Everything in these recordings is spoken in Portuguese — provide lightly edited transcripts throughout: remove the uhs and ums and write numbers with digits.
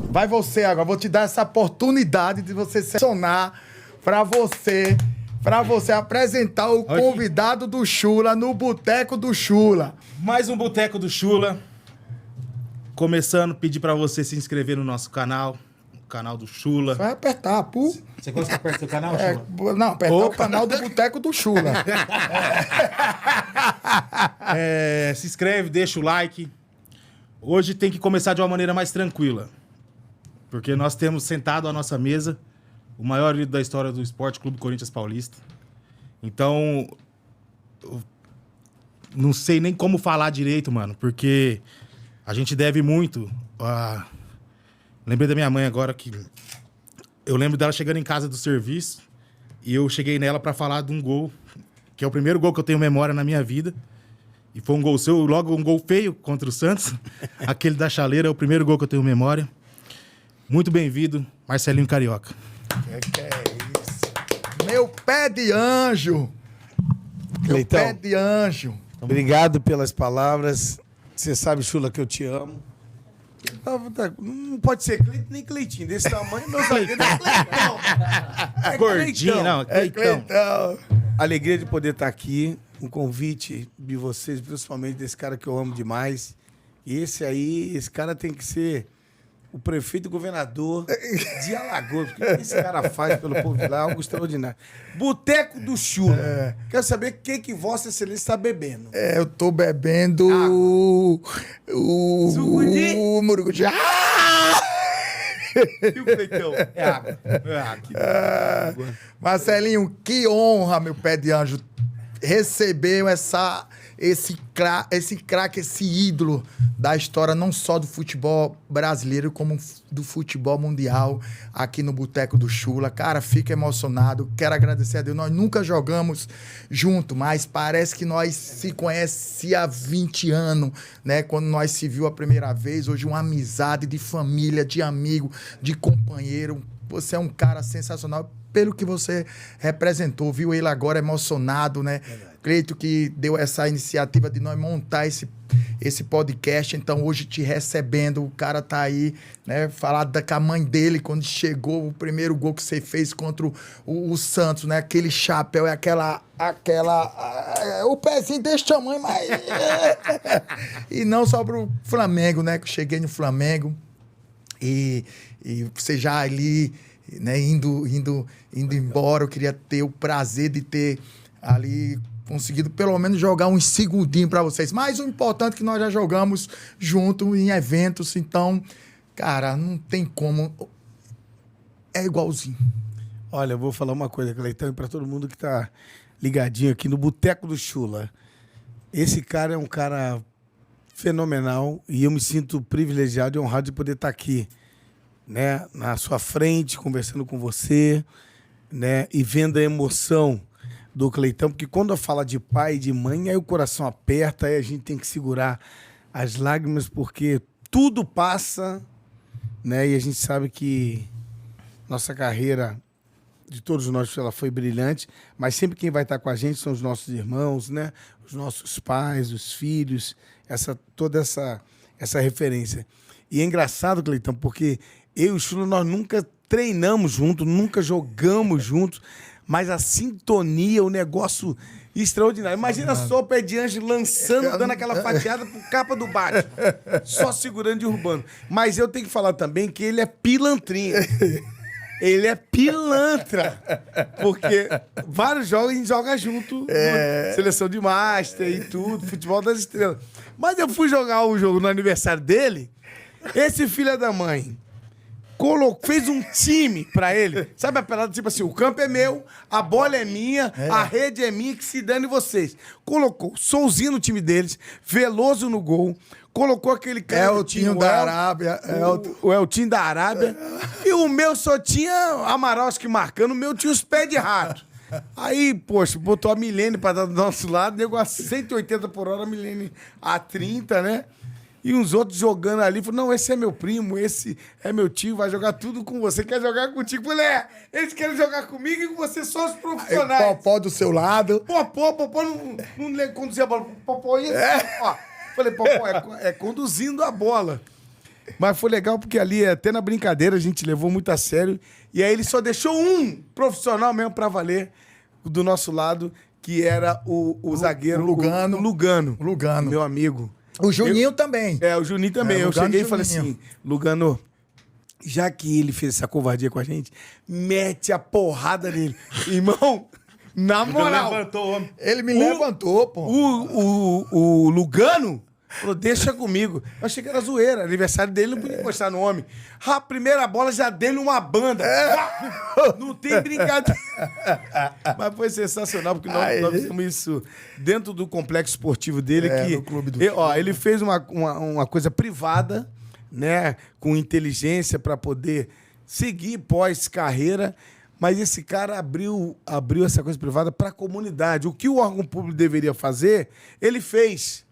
Vai você agora, vou te dar essa oportunidade de você selecionar pra você apresentar o convidado do Chula no Boteco do Chula. Mais um Boteco do Chula. Começando, pedir pra você se inscrever no nosso canal, o canal do Chula. Vai apertar, pô. Você gosta que aperte o canal, Chula? Não, apertar o canal do Boteco do Chula. Se inscreve, deixa o like. Hoje tem que começar de uma maneira mais tranquila. Porque nós temos sentado à nossa mesa o maior ídolo da história do Esporte Clube Corinthians Paulista. Então, eu não sei nem como falar direito, mano, porque a gente deve muito. Lembrei da minha mãe agora que eu lembro dela chegando em casa do serviço e eu cheguei nela pra falar de um gol, que é o primeiro gol que eu tenho memória na minha vida. E foi um gol seu, logo um gol feio contra o Santos. Aquele da chaleira é o primeiro gol que eu tenho memória. Muito bem-vindo, Marcelinho Carioca. Que é isso? Meu pé de anjo. Meu pé de anjo. Obrigado pelas palavras. Você sabe, Chula, que eu te amo. Não pode ser Cleiton nem Cleitinho. Desse tamanho, meu zagueiro é Cleitão. É Gordinho, Cleitão. não, é Cleitão. Alegria de poder estar aqui. Um convite de vocês, principalmente desse cara que eu amo demais. E esse cara tem que ser o prefeito e governador de Alagoas. Porque o que esse cara faz pelo povo de lá é algo extraordinário. Boteco do Chula. Quero saber o que Vossa Excelência está bebendo. Eu tô bebendo o Muruguti. E o Cleitão? É água. Marcelinho, que honra, meu pé de anjo, receber esse craque, esse ídolo da história, não só do futebol brasileiro, como do futebol mundial, aqui no Boteco do Chula. Cara, fico emocionado, quero agradecer a Deus. Nós nunca jogamos junto, mas parece que nós se conhecemos há 20 anos, né? Quando nós se viu a primeira vez, hoje uma amizade de família, de amigo, de companheiro. Você é um cara sensacional pelo que você representou, viu ele agora emocionado, né? Cleito que deu essa iniciativa de nós montar esse podcast, então hoje te recebendo, o cara tá aí, né? Falar com a mãe dele quando chegou o primeiro gol que você fez contra o Santos, né? Aquele chapéu e o pezinho desse tamanho, mas... E não só pro Flamengo, né? Que eu cheguei no Flamengo e você já ali, né, indo embora, eu queria ter o prazer de ter ali conseguido pelo menos jogar uns segundinhos para vocês. Mas o importante é que nós já jogamos junto em eventos, então, cara, não tem como. É igualzinho. Olha, eu vou falar uma coisa, Cleitão, e para todo mundo que tá ligadinho aqui no Boteco do Chula. Esse cara é um cara fenomenal e eu me sinto privilegiado e honrado de poder estar aqui, né, na sua frente, conversando com você, né, e vendo a emoção do Cleitão, porque quando eu falo de pai e de mãe, aí o coração aperta, aí a gente tem que segurar as lágrimas, porque tudo passa, né, e a gente sabe que nossa carreira, de todos nós, ela foi brilhante, mas sempre quem vai estar com a gente são os nossos irmãos, né, os nossos pais, os filhos, toda essa referência. E é engraçado, Cleitão, porque eu e o Chula, nós nunca treinamos juntos, nunca jogamos juntos, mas a sintonia, o negócio extraordinário. Imagina só o pé de anjo lançando, dando aquela fatiada pro capa do Batman, só segurando e derrubando. Mas eu tenho que falar também que ele é pilantrinho. Ele é pilantra. Porque vários jogos a gente joga junto, seleção de Master e tudo, futebol das estrelas. Mas eu fui jogar o jogo no aniversário dele, esse filho da mãe fez um time pra ele. Sabe a pelada, tipo assim, o campo é meu, a bola é minha, a rede é minha, que se dane vocês. Colocou Souzinho no time deles, Veloso no gol, colocou aquele cara... Eltinho da Arábia. O Eltinho da Arábia. E o meu só tinha Amaral, acho que marcando, o meu tinha os pés de rato. Aí, poxa, botou a Milene pra dar do nosso lado, nego a 180 por hora, a Milene a 30, né? E uns outros jogando ali, falou, não, esse é meu primo, esse é meu tio, vai jogar tudo com você, quer jogar contigo? Falei, eles querem jogar comigo e com você só os profissionais. Aí, Popó do seu lado. Popó não conduzia a bola. Popó ia ó. Falei, Popó, é conduzindo a bola. Mas foi legal porque ali, até na brincadeira, a gente levou muito a sério. E aí ele só deixou um profissional mesmo pra valer do nosso lado, que era o zagueiro... o Lugano. O Lugano. O Lugano. Meu amigo. O Juninho também. O Juninho também. Eu Lugano cheguei e e falei Juninho. assim, Lugano, já que ele fez essa covardia com a gente, mete a porrada nele. Irmão, na moral, Levantou o homem. Ele me levantou, pô. o Lugano falou, deixa comigo. Eu achei que era zoeira. Aniversário dele, não podia encostar no homem. A primeira bola já deu uma banda. Não tem brincadeira. Mas foi sensacional, porque nós fizemos isso dentro do complexo esportivo dele. No clube do ele fez uma coisa privada, né? Com inteligência para poder seguir pós-carreira. Mas esse cara abriu essa coisa privada para a comunidade. O que o órgão público deveria fazer, ele fez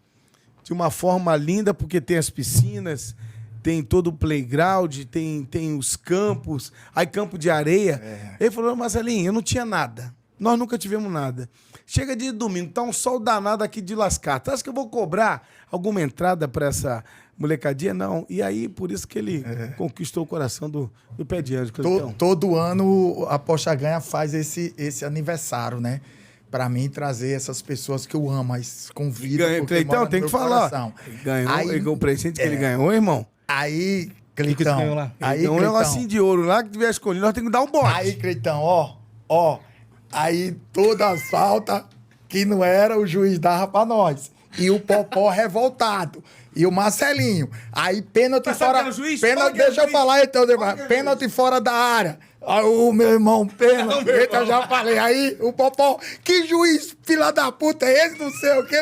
de uma forma linda, porque tem as piscinas, tem todo o playground, tem os campos, aí campo de areia. Ele falou, Marcelinho, eu não tinha nada. Nós nunca tivemos nada. Chega de domingo, tá um sol danado aqui de lascar. Tu acha que eu vou cobrar alguma entrada para essa molecadinha? Não. E aí, por isso que ele conquistou o coração do Pé de Anjo. Todo ano a Poxa Ganha faz esse aniversário, né? Pra mim, trazer essas pessoas que eu amo, mas convido. Então, tem que falar. Ganhou o presente que ele ganhou, irmão. Aí, que você Cleitão. ganhou lá? Aí, Então, um Cleitão. negocinho de ouro lá que tiver escolhido, nós temos que dar um bote. Aí, Cleitão, ó. Aí, toda a falta que não era, o juiz dava pra nós. E o Popó revoltado. E o Marcelinho. Aí, pênalti Mas sabe fora... quem era o juiz? Pênalti, Qual que era o deixa eu juiz? falar então, Qual que era o pênalti juiz? fora da área. Aí, o meu irmão, pênalti. Eita, eu já falei. Aí, o Popó, que juiz, fila da puta, é esse? Não sei o quê.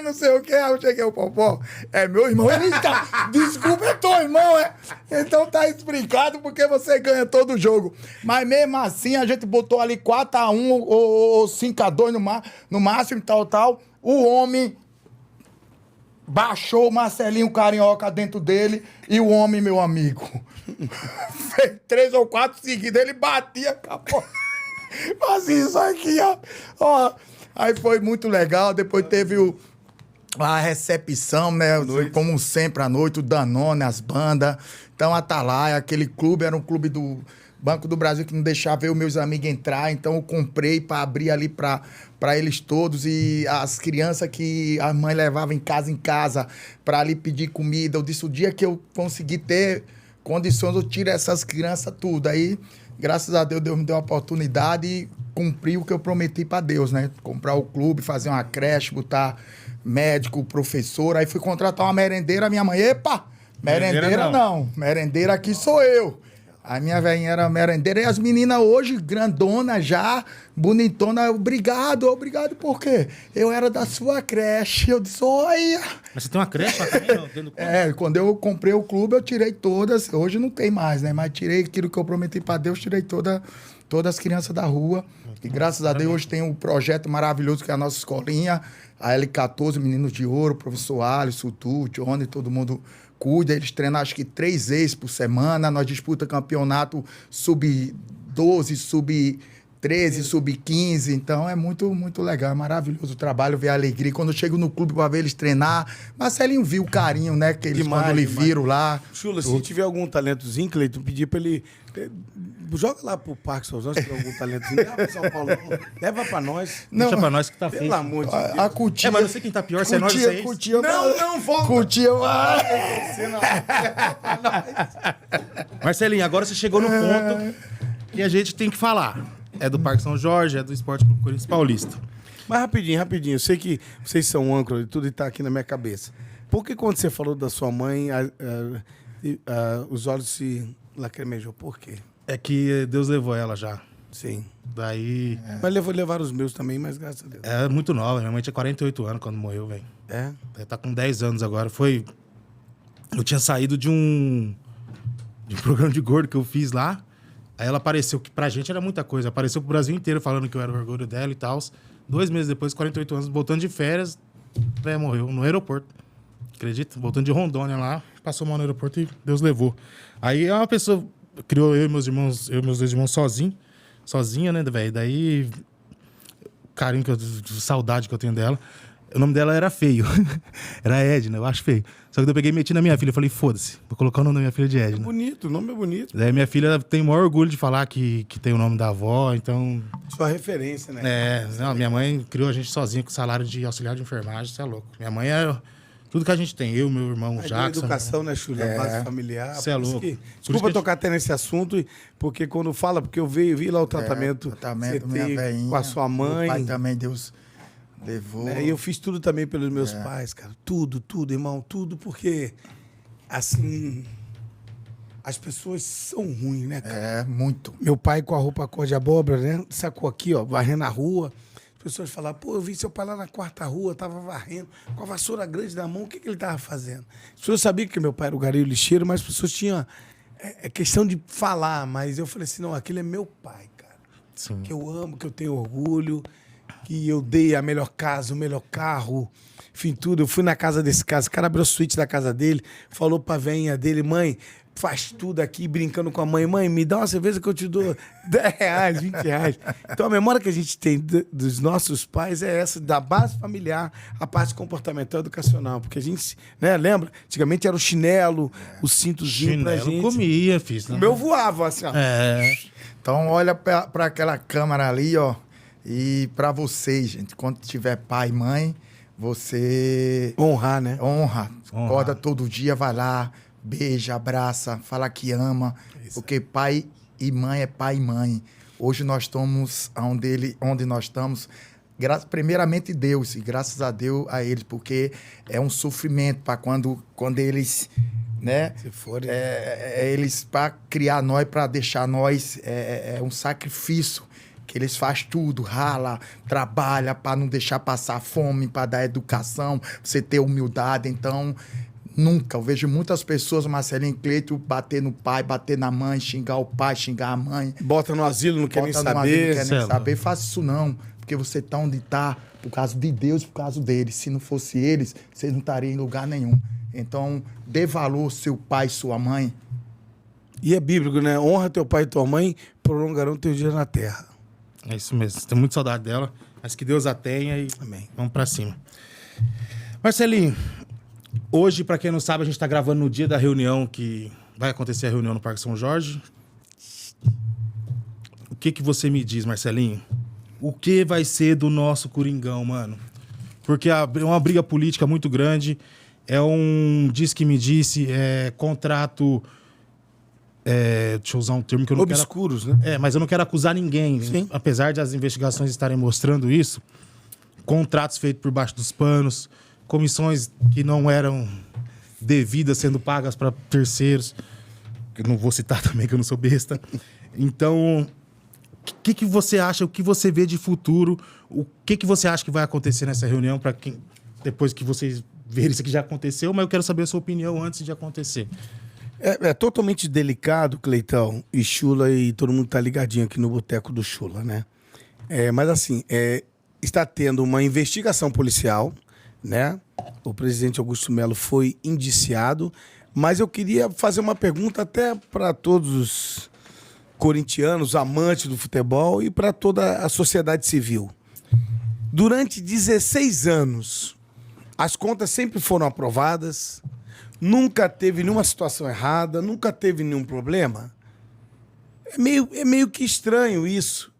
Aí eu cheguei, o Popó, é meu irmão. Ele tá, desculpa, é teu irmão, é? Então tá explicado porque você ganha todo jogo. Mas mesmo assim, a gente botou ali 4-1 ou 5-2 no máximo, tal. O homem baixou o Marcelinho Carioca dentro dele e o homem, meu amigo, fez 3 ou 4 seguidas, ele batia, acabou. Fazia isso aqui, ó. Aí foi muito legal, depois teve a recepção, né? Como sempre, à noite, o Danone, as bandas. Então, a Atalaia, aquele clube, era um clube do Banco do Brasil que não deixava eu e meus amigos entrar, então eu comprei para abrir ali para eles todos, e as crianças que a mãe levava em casa para ali pedir comida. Eu disse, o dia que eu conseguir ter condições, eu tiro essas crianças tudo. Aí, graças a Deus, Deus me deu a oportunidade e cumpri o que eu prometi para Deus, né? Comprar o clube, fazer uma creche, botar médico, professor. Aí fui contratar uma merendeira, minha mãe, epa, merendeira não, merendeira aqui sou eu. A minha velhinha era merendeira e as meninas hoje, grandona já, bonitona, obrigado por quê? Eu era da sua creche. Eu disse, olha. Mas você tem uma creche lá também, não? Dentro do clube? Quando eu comprei o clube, eu tirei todas. Hoje não tem mais, né? Mas tirei aquilo que eu prometi pra Deus, tirei todas as crianças da rua. E graças a Deus hoje tem um projeto maravilhoso que é a nossa escolinha, a L14, Meninos de Ouro, professor Alisson, tu, Johnny, todo mundo cuida. Eles treinam acho que 3 vezes por semana. Nós disputamos campeonato sub-12, sub-13, sub-15. Então é muito, muito legal. É maravilhoso o trabalho, ver a alegria. Quando eu chego no clube para ver eles treinar, Marcelinho viu o carinho, né? Que eles Demais, quando ele demais. viram lá. Chula, se tiver algum talentozinho, Cleiton, pedir pra ele... Joga lá pro Parque São João, se tiver algum talentozinho. Leva pra São Paulo, não. Leva pra nós. Deixa pra nós que tá feio. Pelo amor de Deus. A Cutia... Mas não sei quem tá pior, se é nós ou se é eles. Não, volta. Cutia... Marcelinho, agora você chegou no ponto que a gente tem que falar. É do Parque São Jorge, é do Esporte Clube Corinthians Paulista. Mas rapidinho. Eu sei que vocês são âncora e tudo e tá aqui na minha cabeça. Por que quando você falou da sua mãe, os olhos se lacrimejou? Por quê? É que Deus levou ela já. Sim. Daí... Mas levar os meus também, mas graças a Deus. É muito nova. Minha mãe tinha 48 anos quando morreu, velho. É? Ela tá com 10 anos agora. Eu tinha saído de um programa de gordo que eu fiz lá. Aí ela apareceu, que pra gente era muita coisa. Apareceu pro Brasil inteiro falando que eu era o orgulho dela e tal. 2 meses depois, 48 anos, voltando de férias, a velha morreu no aeroporto. Acredita? Voltando de Rondônia lá, passou mal no aeroporto e Deus levou. Aí uma pessoa criou eu e meus 2 irmãos sozinha, né, velho? Daí, carinho, saudade que eu tenho dela. O nome dela era feio. Era Edna, eu acho feio. Só que eu peguei e meti na minha filha. Eu falei, foda-se, vou colocar o nome da minha filha de Edna. Bonito, o nome é bonito. Daí minha filha tem o maior orgulho de falar que tem o nome da avó, então... Sua referência, né? Não, minha mãe criou a gente sozinha com salário de auxiliar de enfermagem, você é louco. Minha mãe é tudo que a gente tem, eu, meu irmão, o Jackson. Educação, né, Chula? Base familiar. Você é louco. Desculpa tocar até nesse assunto, porque quando fala, porque eu vi lá o tratamento, tratamento minha veinha, com a sua mãe. Meu pai também, Deus levou. E eu fiz tudo também pelos meus pais, cara. Tudo, irmão, tudo, porque, assim, as pessoas são ruins, né, cara? Muito. Meu pai com a roupa cor de abóbora, né? Sacou aqui, ó, varrendo a rua. As pessoas falavam, pô, eu vi seu pai lá na quarta rua, tava varrendo, com a vassoura grande na mão, o que ele tava fazendo? As pessoas sabiam que meu pai era o garoto lixeiro, mas as pessoas tinham questão de falar, mas eu falei assim, não, aquele é meu pai, cara. Sim. Que eu amo, que eu tenho orgulho, que eu dei a melhor casa, o melhor carro, enfim, tudo. Eu fui na casa desse cara, esse cara abriu a suíte da casa dele, falou pra veinha dele, mãe, faz tudo aqui, brincando com a mãe. Mãe, me dá uma cerveja que eu te dou R$10, R$20. Então, a memória que a gente tem dos nossos pais é essa, da base familiar, a parte comportamental e educacional. Porque a gente, né, lembra? Antigamente era o chinelo, o cintozinho pra gente. Comia, fiz. O meu voava, assim, ó. Então, olha pra aquela câmera ali, ó. E pra vocês, gente, quando tiver pai e mãe, você... Honrar, né? Honra. Acorda todo dia, vai lá, beija, abraça, fala que ama. Porque pai e mãe é pai e mãe. Hoje nós estamos onde nós estamos, primeiramente Deus, e graças a Deus a eles, porque é um sofrimento para quando eles, né? Se forem. Eles, para criar nós, para deixar nós, é um sacrifício. Que eles fazem tudo, rala, trabalha para não deixar passar fome, para dar educação, você ter humildade. Então, nunca. Eu vejo muitas pessoas, Marcelinho Cleito, bater no pai, bater na mãe, xingar o pai, xingar a mãe. Bota no asilo, não quer nem saber. Não quer nem saber. Faça isso não, porque você tá onde tá por causa de Deus, por causa deles. Se não fosse eles, vocês não estariam em lugar nenhum. Então, dê valor ao seu pai e sua mãe. E é bíblico, né? Honra teu pai e tua mãe, prolongarão teus dias na terra. É isso mesmo. Tenho muita saudade dela. Mas que Deus a tenha e Amém. Vamos pra cima. Marcelinho, hoje, pra quem não sabe, a gente tá gravando no dia da reunião que vai acontecer a reunião no Parque São Jorge. O que você me diz, Marcelinho? O que vai ser do nosso Coringão, mano? Porque é uma briga política muito grande. É um diz-que-me-disse, contrato... deixa eu usar um termo que eu não Obscuros, quero... né? Mas eu não quero acusar ninguém. Sim. Apesar de as investigações estarem mostrando isso, contratos feitos por baixo dos panos, comissões que não eram devidas sendo pagas para terceiros. Eu não vou citar também, que eu não sou besta. Então, o que você acha, o que você vê de futuro, o que você acha que vai acontecer nessa reunião, para quem depois que vocês verem isso que já aconteceu, mas eu quero saber a sua opinião antes de acontecer. É totalmente delicado, Cleitão e Chula, e todo mundo tá ligadinho aqui no Boteco do Chula, né? Mas assim, está tendo uma investigação policial, né? O presidente Augusto Melo foi indiciado, mas eu queria fazer uma pergunta até para todos os corintianos, amantes do futebol e para toda a sociedade civil. Durante 16 anos, as contas sempre foram aprovadas, nunca teve nenhuma situação errada, nunca teve nenhum problema. É meio que estranho isso.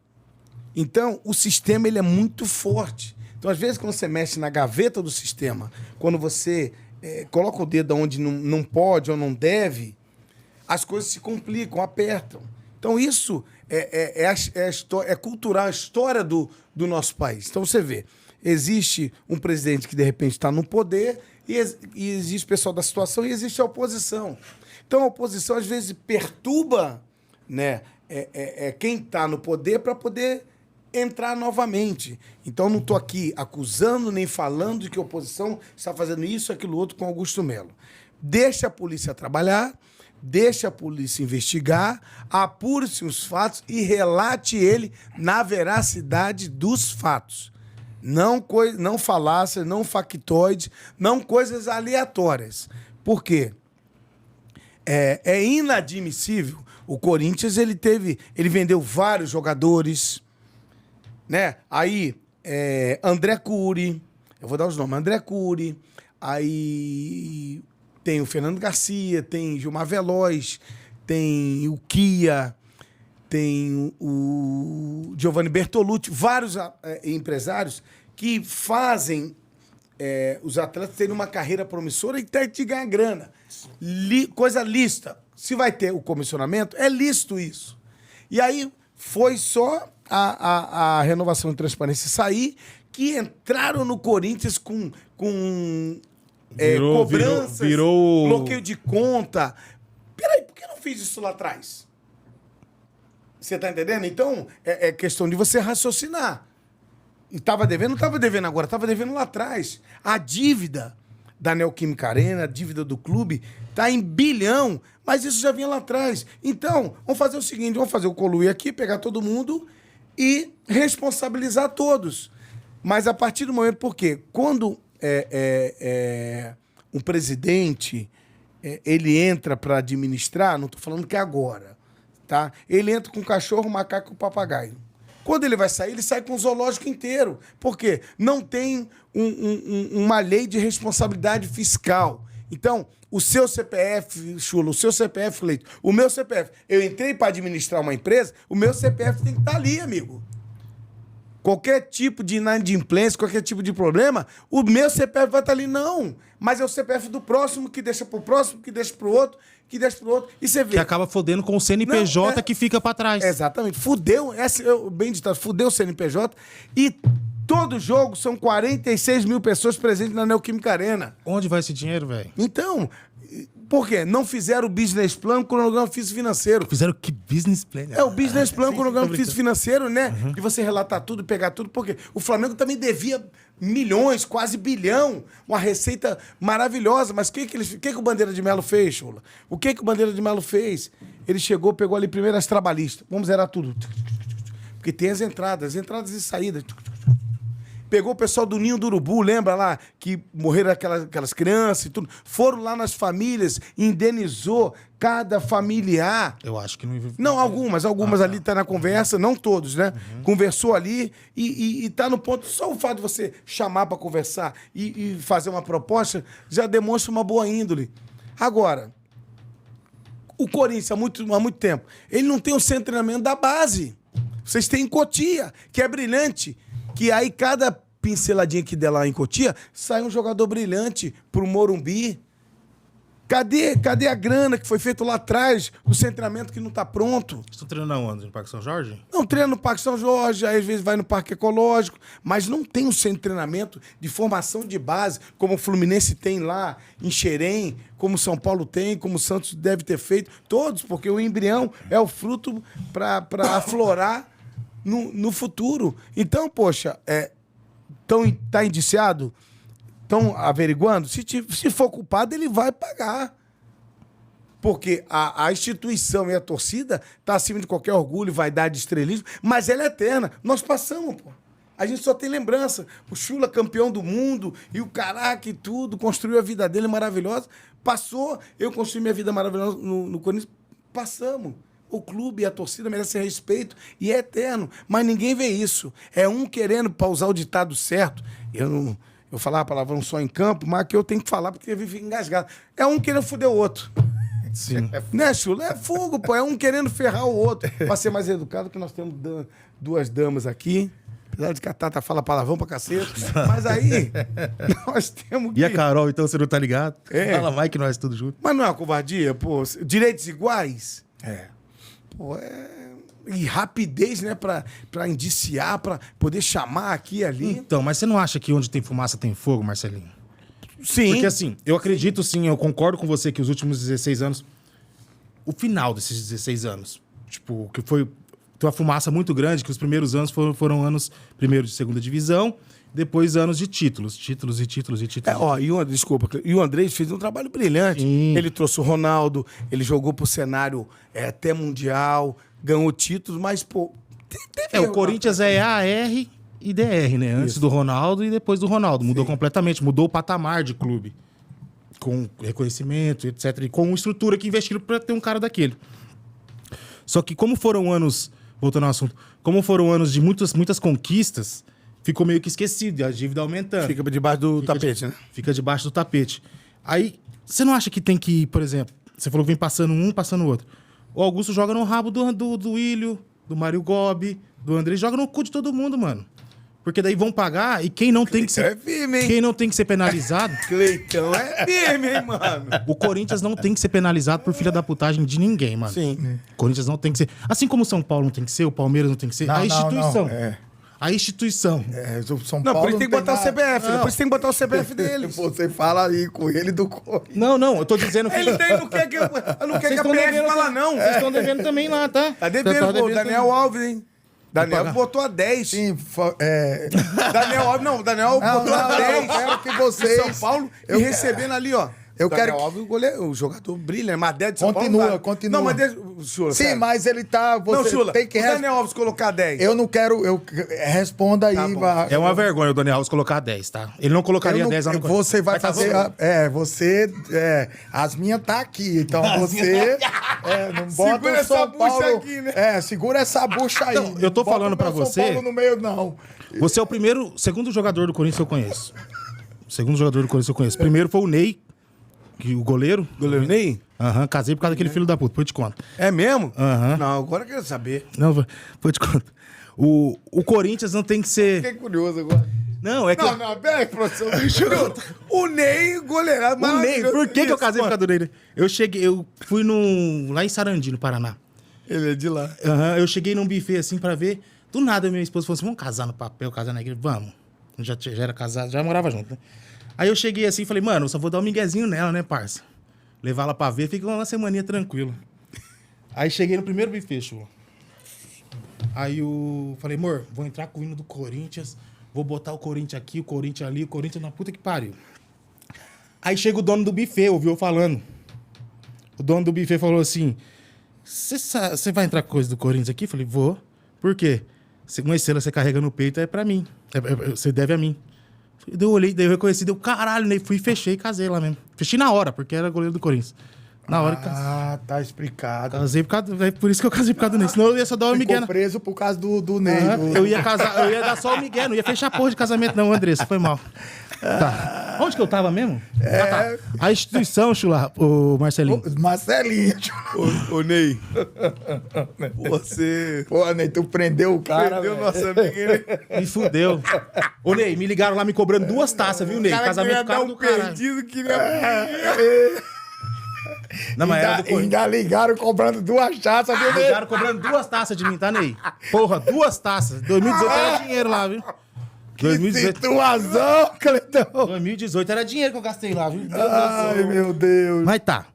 Então, o sistema ele é muito forte. Então, às vezes, quando você mexe na gaveta do sistema, quando você coloca o dedo onde não pode ou não deve, as coisas se complicam, apertam. Então, isso é cultural, a história do nosso país. Então, você vê, existe um presidente que, de repente, está no poder e existe o pessoal da situação e existe a oposição. Então, a oposição, às vezes, perturba, né, quem está no poder para poder entrar novamente. Então, não estou aqui acusando nem falando de que a oposição está fazendo isso, aquilo, outro com Augusto Melo. Deixa a polícia trabalhar, deixa a polícia investigar, apure-se os fatos e relate ele na veracidade dos fatos. Não falácias, não factoides, não coisas aleatórias. Por quê? É inadmissível. O Corinthians ele vendeu vários jogadores, né? Aí André Cury, Eu vou dar os nomes. André Cury, aí tem o Fernando Garcia, tem Gilmar Veloz, tem o Kia, tem o Giovanni Bertolucci, vários empresários que fazem os atletas terem uma carreira promissora e até de ganhar grana. Coisa lícita. Se vai ter o comissionamento, é lícito isso. E aí foi só a renovação de transparência sair que entraram no Corinthians com cobranças, virou bloqueio de conta. Peraí, por que não fiz isso lá atrás? Você tá entendendo? Então, é questão de você raciocinar. E tava devendo, não tava devendo agora, tava devendo lá atrás. A dívida da Neoquímica Arena, a dívida do clube, tá em bilhão, mas isso já vinha lá atrás. Então, vamos fazer o seguinte, vamos fazer o Coluí aqui, pegar todo mundo e responsabilizar todos. Mas a partir do momento, porque quando um presidente ele entra para administrar, não estou falando que é agora, tá? Ele entra com cachorro, macaco e papagaio. Quando ele vai sair, ele sai com o zoológico inteiro. Por quê? Não tem uma lei de responsabilidade fiscal. Então, o seu CPF, Chulo, o seu CPF, Leito, o meu CPF, eu entrei para administrar uma empresa, o meu CPF tem que estar ali, amigo. Qualquer tipo de inadimplência, qualquer tipo de problema, o meu CPF vai estar ali. Não, mas é o CPF do próximo, que deixa pro próximo, que deixa pro outro, que deixa pro outro. E você vê. Que acaba fodendo com o CNPJ que fica pra trás. Exatamente. Fudeu, bem ditado, fudeu o CNPJ. E todo jogo são 46 mil pessoas presentes na Neoquímica Arena. Onde vai esse dinheiro, velho? Então, por quê? Não fizeram o business plan, cronograma físico financeiro. Fizeram que business plan? O business plan, cronograma físico financeiro, né? De você relatar tudo, pegar tudo, porque o Flamengo também devia milhões, quase bilhão, uma receita maravilhosa. Mas o que o Bandeira de Melo fez, Chula? O que o Bandeira de Melo fez? Ele chegou, pegou ali primeiro as trabalhistas. Vamos zerar tudo. Porque tem as entradas e saídas. Pegou o pessoal do Ninho do Urubu, lembra lá? Que morreram aquelas crianças e tudo. Foram lá nas famílias, indenizou cada familiar. Eu acho que não... Não, algumas ali tá na conversa, não todos, né? Conversou ali e tá no ponto. Só o fato de você chamar para conversar e fazer uma proposta já demonstra uma boa índole. Agora, o Corinthians, há muito tempo, ele não tem o centro de treinamento da base. Vocês têm em Cotia, que é brilhante. Que aí cada pinceladinha que der lá em Cotia, sai um jogador brilhante pro Morumbi. Cadê a grana que foi feita lá atrás, o centramento que não tá pronto? Vocês estão treinando aonde? No Parque São Jorge? Não, treina no Parque São Jorge, aí às vezes vai no Parque Ecológico, mas não tem um centro de treinamento de formação de base, como o Fluminense tem lá em Xerém, como o São Paulo tem, como o Santos deve ter feito, todos, porque o embrião é o fruto para aflorar no futuro. Então, poxa, tá indiciado? Estão averiguando? Se for culpado, ele vai pagar. Porque a instituição e a torcida tá acima de qualquer orgulho, vaidade, estrelismo, mas ela é eterna. Nós passamos, pô. A gente só tem lembrança. O Chula, campeão do mundo, e o caraca e tudo, construiu a vida dele maravilhosa. Passou, eu construí minha vida maravilhosa no Corinthians. Passamos. O clube e a torcida merecem respeito e é eterno. Mas ninguém vê isso. É um querendo, para usar o ditado certo, eu falar a palavra só em campo, mas que eu tenho que falar porque eu vivo engasgado. É um querendo foder o outro. Sim. Né, Chula? É fogo, pô. É um querendo ferrar o outro. Para ser mais educado, que nós temos duas damas aqui. Apesar de que a Tata fala palavrão pra cacete. Mas aí, nós temos que... E a Carol, então, você não tá ligado? É. Fala mais que nós tudo junto. Mas não é uma covardia, pô? Direitos iguais? Pô, e rapidez, né? Pra indiciar, pra poder chamar aqui e ali. Então, mas você não acha que onde tem fumaça tem fogo, Marcelinho? Sim. Porque assim, eu acredito sim, eu concordo com você que os últimos 16 anos, o final desses 16 anos, tipo, que foi uma fumaça muito grande, que os primeiros anos foram anos, primeiro de segunda divisão, depois anos de títulos. Desculpa, e o Andrés fez um trabalho brilhante. Sim. Ele trouxe o Ronaldo, ele jogou pro cenário até mundial, ganhou títulos, mas, pô... O Corinthians é AR e DR, né? Antes do Ronaldo e depois do Ronaldo. Mudou completamente, mudou o patamar de clube. Com reconhecimento, etc. E com estrutura que investiram pra ter um cara daquele. Só que como foram anos... Voltando ao assunto. Como foram anos de muitas conquistas... ficou meio que esquecido, e a dívida aumentando. Fica debaixo do tapete, né? Fica debaixo do tapete. Aí, você não acha que tem que, por exemplo, você falou que vem passando um, passando o outro. O Augusto joga no rabo do Willio, do Mário Gobi, do André, joga no cu de todo mundo, mano. Porque daí vão pagar e quem não tem que ser. É firme, hein? Quem não tem que ser penalizado. Cleitão é firme, hein, mano? O Corinthians não tem que ser penalizado por filha da putagem de ninguém, mano. Sim. O Corinthians não tem que ser. Assim como o São Paulo não tem que ser, o Palmeiras não tem que ser. Não, a não, instituição. não, é. A instituição. O São Não, Paulo por isso tem que botar o nada. CBF, Não. por isso tem que botar o CBF dele. Você fala aí com ele do Corinthians. Não, eu tô dizendo que. Ele não quer que, não quer que a tão PF devendo, fala não. Vocês estão devendo também lá, tá? Tá devendo, pô, Daniel Alves, hein? Daniel pagar. botou a 10. Sim, Daniel Alves, não, Daniel botou a não, 10. eu quero que De vocês... São Paulo e recebendo ali, ó. Eu Daniel quero que- Alves, o goleiro, o jogador brilha, mas 10 de São Continua, Paulo. continua. Não, mas Chula, Sim, sério. mas ele tá... Você Não, Chula, tem que... o Daniel Alves colocar 10. Eu não quero... Responda aí. Tá bom. vá. É uma vergonha o Daniel Alves colocar 10, tá? Ele não Eu colocaria não- 10 lá no Corinthians. Você vai Mas tá fazer... bom. Você... as minhas tá aqui. Então você... não bota Segura o essa São bucha Paulo... aqui, né? Segura essa bucha aí. Não, eu tô Não bota falando o pra meu você- São Paulo no meio, não. Você é o segundo jogador do Corinthians que eu conheço. O segundo jogador do Corinthians que eu conheço. Primeiro foi o Ney, o goleiro. Goleiro Ney? Aham, casei por causa daquele filho da puta, depois eu te conto. É mesmo? Aham. Não, agora eu quero saber. Não, depois eu te conto. O Corinthians não tem que ser... Fiquei curioso agora. Não, é que... Não, peraí, professor. O Ney, goleirado, O Ney, por que eu casei por Isso, causa do Ney? Eu fui lá em Sarandi, no Paraná. Ele é de lá. Aham, eu cheguei num buffet assim pra ver. Do nada, minha esposa falou assim: vamos casar no papel, casar na igreja? Vamos. Já era casado, já morava junto, né? Aí eu cheguei assim e falei: mano, eu só vou dar um miguezinho nela, né, parça? Levar ela pra ver, fica uma semaninha tranquila. Aí cheguei no primeiro buffet, Chula. Aí eu falei: amor, vou entrar com o hino do Corinthians, vou botar o Corinthians aqui, o Corinthians ali, o Corinthians na puta que pariu. Aí chega o dono do buffet, ouviu eu falando. O dono do buffet falou assim: você vai entrar com coisa do Corinthians aqui? Eu falei: vou. Por quê? Uma estrela você carrega no peito é pra mim. Você deve a mim. Eu olhei, daí eu reconheci, deu caralho, né? Fui e fechei e casei lá mesmo. Fechei na hora, porque era goleiro do Corinthians. Na hora que casei. Tá explicado. Casei por causa, por isso que eu casei por causa do Ney. Senão eu ia só dar uma migué. Ficou preso por causa do Ney. Eu ia casar, eu ia dar só o migué, não ia fechar a porra de casamento não, Andressa, foi mal. Tá. Onde que eu tava mesmo? Tá. A instituição, Chula, o Marcelinho. Marcelinho. Ô, Ney. Você Pô, Ney, tu prendeu o cara. perdeu velho. nosso amigo. Ele... Me fudeu. Ô, Ney, me ligaram lá me cobrando 2 taças, viu, Ney? Casamento do cara do caralho. perdido, queria... Não, mas era do Corinthians. Ainda ligaram cobrando 2 taças, viu, Ney? Ligaram cobrando 2 taças de mim, tá, Ney? Porra, 2 taças. 2018 era dinheiro lá, viu? 2018, Situação, Cletão. 2018 era dinheiro que eu gastei lá, viu? Ai, meu Deus. Mas tá.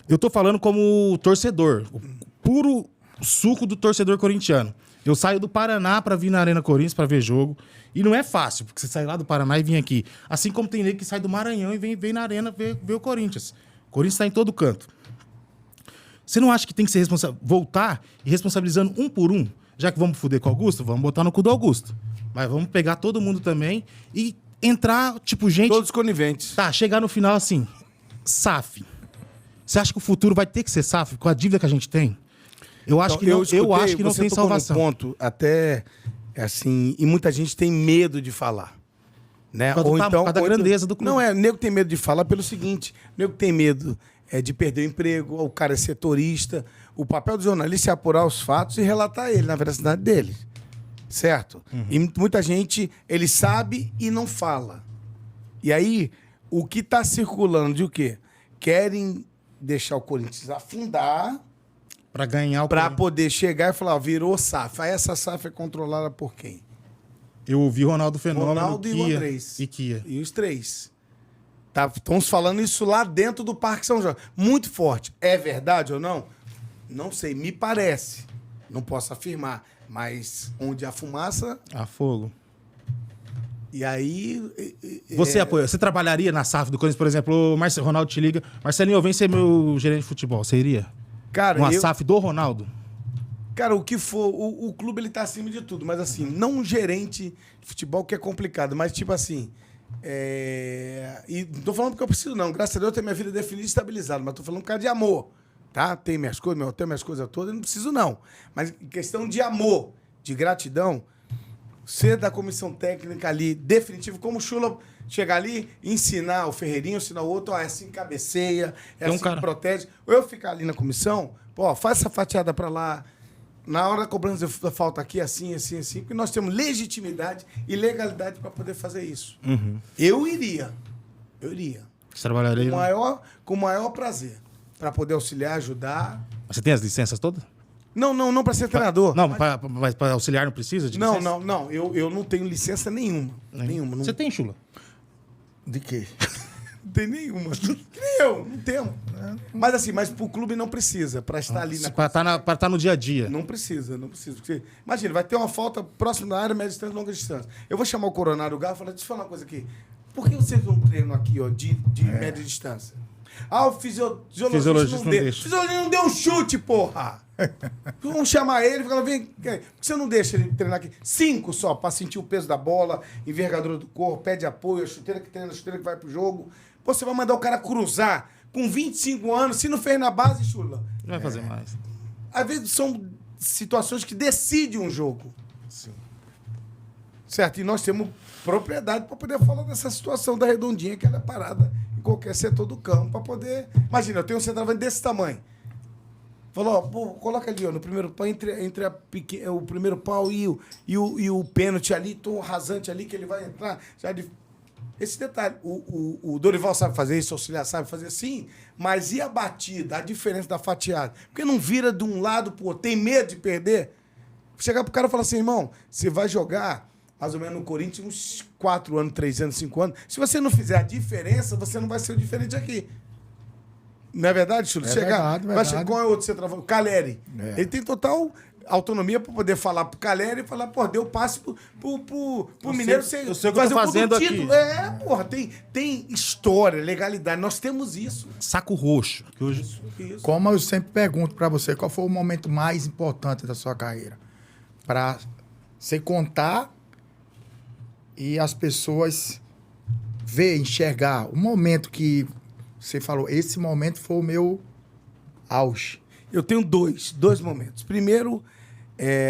Eu tô falando como torcedor. O puro suco do torcedor corintiano. Eu saio do Paraná pra vir na Arena Corinthians pra ver jogo. E não é fácil, porque você sai lá do Paraná e vem aqui. Assim como tem nego que sai do Maranhão e vem na Arena ver o Corinthians. O Corinthians tá em todo canto. Você não acha que tem que ser voltar e responsabilizando um por um? Já que vamos foder com o Augusto, vamos botar no cu do Augusto. Mas vamos pegar todo mundo também e entrar, tipo, gente... Todos coniventes. Tá, chegar no final assim, SAF. Você acha que o futuro vai ter que ser SAF com a dívida que a gente tem? Eu acho que não, eu acho que não você tem tocou num salvação. ponto até assim, e muita gente tem medo de falar, né? Por causa da grandeza do clube. Não é, nego tem medo de falar pelo seguinte, nego tem medo de perder o emprego, o cara é setorista, o papel do jornalista é apurar os fatos e relatar ele na veracidade dele. Certo? E muita gente, ele sabe e não fala. E aí, o que está circulando de o quê? Querem deixar o Corinthians afundar Pra ganhar o para prêmio. poder chegar e falar, ó, virou SAF. Aí essa SAF é controlada por quem? Eu ouvi o Ronaldo Fenômeno, Ronaldo e o Kia Andrés. e Kia. E os 3. Estão falando isso lá dentro do Parque São Jorge. Muito forte. É verdade ou não? Não sei, me parece. Não posso afirmar. Mas onde há fumaça, A fogo. e aí... Você apoia? Você trabalharia na SAF do Corinthians, por exemplo, o Ronaldo te liga, Marcelinho, vem ser meu gerente de futebol. Você iria? Cara, Uma SAF do Ronaldo? Cara, o que for, o clube ele tá acima de tudo, mas assim, não um gerente de futebol que é complicado, mas tipo assim, e não tô falando porque eu preciso não, graças a Deus eu tenho minha vida definida e estabilizada, mas tô falando por causa de amor, tá? Tem minhas coisas, meu hotel, minhas coisas todas, eu não preciso não, mas em questão de amor, de gratidão, ser da comissão técnica ali, definitivo, como o Chula chegar ali, ensinar o Ferreirinho, ensinar o outro, ó, é assim que cabeceia, é assim que protege. Ou eu ficar ali na comissão, ó, faz essa fatiada pra lá, na hora da cobrança da falta aqui, assim, porque nós temos legitimidade e legalidade para poder fazer isso. Eu iria. Você trabalharia? Com o maior prazer, para poder auxiliar, ajudar. Você tem as licenças todas? Não para ser treinador. Não, mas para auxiliar não precisa de licença? Não. Eu não tenho licença nenhuma. Nenhuma. Você tem, Chula? De quê? Não tem nenhuma. Que nem eu, não tenho. Mas assim, pro clube não precisa, para estar ali na... Para estar no dia a dia. Não precisa. Porque, imagina, vai ter uma falta próxima da área, média distância, longa distância. Eu vou chamar o Coronário Garro e falar, deixa eu falar uma coisa aqui. Por que vocês não treinam aqui, ó, de média distância? O fisiologista não deixa. O fisiologista não deu um chute, porra! Vamos chamar ele e falar, vem, por que você não deixa ele treinar aqui? 5 só, para sentir o peso da bola, envergadura do corpo, pé de apoio, a chuteira que treina, a chuteira que vai pro jogo. Pô, você vai mandar o cara cruzar com 25 anos, se não fez na base, Chula. Não vai fazer mais. Às vezes são situações que decidem um jogo. Sim. Certo? E nós temos propriedade para poder falar dessa situação da Redondinha, que ela é parada em qualquer setor do campo, para poder... Imagina, eu tenho um centroavante desse tamanho. Falou, ó, pô, coloca ali, ó, no primeiro pau, entre o primeiro pau e o pênalti ali, tom rasante ali, que ele vai entrar. Já de... Esse detalhe, o Dorival sabe fazer isso, o auxiliar sabe fazer assim, mas e a batida, a diferença da fatiada? Porque não vira de um lado pro outro, tem medo de perder? Chegar pro cara e falar assim, irmão, você vai jogar mais ou menos no Corinthians uns 4 anos, 3 anos, 5 anos. Se você não fizer a diferença, você não vai ser o diferente aqui. Não é verdade, Chulo? Verdade. Qual é o outro centroavante? O Caleri. É. Ele tem total autonomia para poder falar pro Caleri e falar, pô, deu passe pro Mineiro. Eu sei o que eu tô fazendo aqui. Porra, tem história, legalidade. Nós temos isso. Saco roxo. Que hoje... Isso. Como eu sempre pergunto pra você, qual foi o momento mais importante da sua carreira? Pra você contar e as pessoas ver, enxergar o momento que você falou, esse momento foi o meu auge. Eu tenho dois momentos. Primeiro,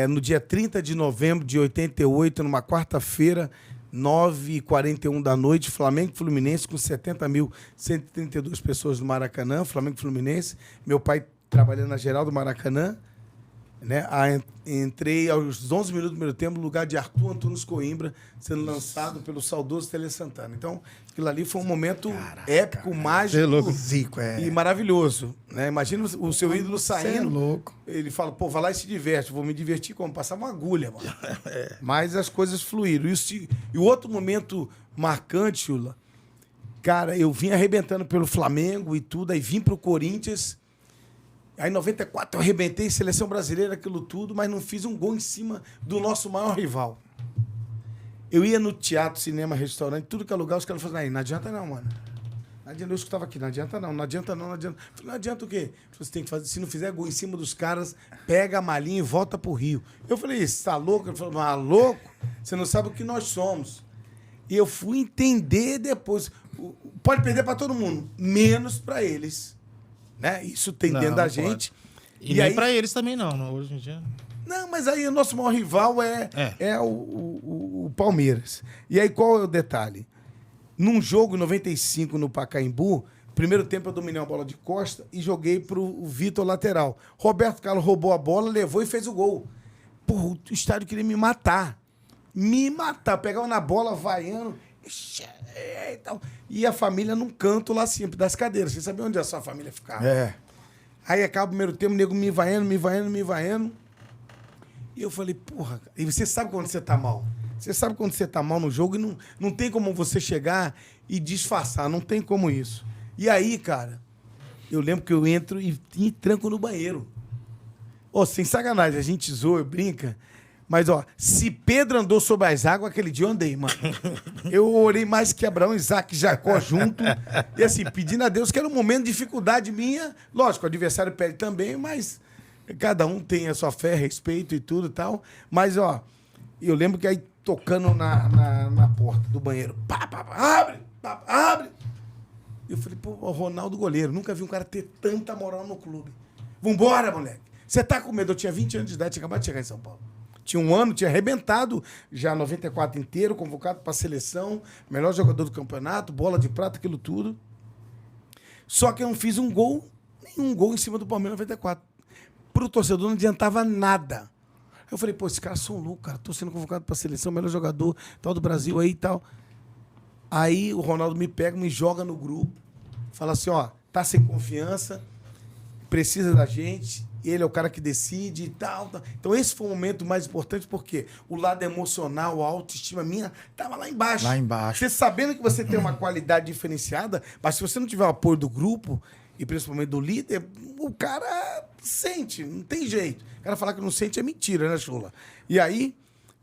no dia 30 de novembro de 88, numa quarta-feira, 9h41 da noite, Flamengo e Fluminense, com 70.132 pessoas no Maracanã, Flamengo e Fluminense. Meu pai trabalhando na geral do Maracanã. Né? Entrei aos 11 minutos do primeiro tempo no lugar de Arthur Antunes Coimbra, sendo lançado pelo saudoso Tele Santana. Então, aquilo ali foi um momento épico, mágico Zico, e maravilhoso. Né? Imagina o seu ídolo saindo. Você é louco. Ele fala, pô, vai lá e se diverte. Vou me divertir como? Passar uma agulha, mano. Mas as coisas fluíram. E o outro momento marcante, Chula, cara, eu vim arrebentando pelo Flamengo e tudo, aí vim pro Corinthians. Aí em 94 eu arrebentei, seleção brasileira, aquilo tudo, mas não fiz um gol em cima do nosso maior rival. Eu ia no teatro, cinema, restaurante, tudo que é lugar, os caras falavam, aí, não adianta não, mano. Não adianta, eu escutava aqui, não adianta não. Eu falei, não adianta o quê? Você tem que fazer, se não fizer gol em cima dos caras, pega a malinha e volta pro Rio. Eu falei, você tá louco? Ele falou, louco? Você não sabe o que nós somos. E eu fui entender depois. Pode perder para todo mundo, menos para eles. Né? Isso tem dentro da gente. E nem aí... pra eles também não, hoje em dia. Não, mas aí o nosso maior rival é o Palmeiras. E aí qual é o detalhe? Num jogo em 95 no Pacaembu, primeiro tempo eu dominei a bola de costa e joguei pro Vitor lateral. Roberto Carlos roubou a bola, levou e fez o gol. Porra, o estádio queria me matar. Pegava na bola, vaiando. E tal. E a família num canto lá sempre, das cadeiras. Você sabia onde a sua família ficava? Aí acaba o primeiro tempo, o nego me vaiando. E eu falei, porra, e você sabe quando você tá mal. Você sabe quando você tá mal no jogo e não tem como você chegar e disfarçar, não tem como isso. E aí, cara, eu lembro que eu entro e tranco no banheiro. Sem sacanagem, a gente zoa, brinca. Mas, se Pedro andou sobre as águas, aquele dia eu andei, mano. Eu orei mais que Abraão, Isaac e Jacó junto. E assim, pedindo a Deus que era um momento de dificuldade minha. Lógico, o adversário pede também, mas cada um tem a sua fé, respeito e tudo e tal. Mas, eu lembro que aí tocando na porta do banheiro. Abre! Eu falei, pô, o Ronaldo goleiro. Nunca vi um cara ter tanta moral no clube. Vambora, moleque. Você tá com medo? Eu tinha 20 anos de idade, tinha acabado de chegar em São Paulo. Tinha um ano, tinha arrebentado já 94 inteiro, convocado para a seleção, melhor jogador do campeonato, bola de prata, aquilo tudo. Só que eu não fiz nenhum gol em cima do Palmeiras 94. Pro torcedor não adiantava nada. Eu falei, pô, esses caras são loucos, cara. Tô sendo convocado pra seleção, melhor jogador tal do Brasil aí e tal. Aí o Ronaldo me pega, me joga no grupo. Fala assim, ó, tá sem confiança, precisa da gente, ele é o cara que decide e tal. Então esse foi o momento mais importante, porque o lado emocional, a autoestima minha, tava lá embaixo. Lá embaixo. Você sabendo que você tem uma qualidade diferenciada, mas se você não tiver o apoio do grupo, e principalmente do líder, o cara sente, não tem jeito. O cara falar que não sente é mentira, né, Chula? E aí,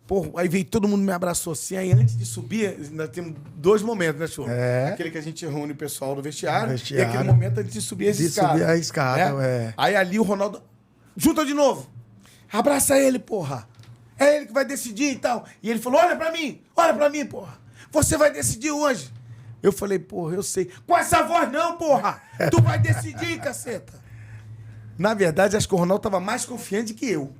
pô, aí veio todo mundo me abraçou assim, aí antes de subir, nós temos 2 momentos, né, Chula? É. Aquele que a gente reúne o pessoal no vestiário, vestiário. e aquele momento antes de subir essa De escada. subir a escada, né? é. Aí ali o Ronaldo, junta de novo, abraça ele, porra. É ele que vai decidir e tal. E ele falou, olha pra mim, porra. Você vai decidir hoje. Eu falei, porra, eu sei. Com essa voz não, porra! Tu vai decidir, caceta! Na verdade, acho que o Ronaldo tava mais confiante que eu.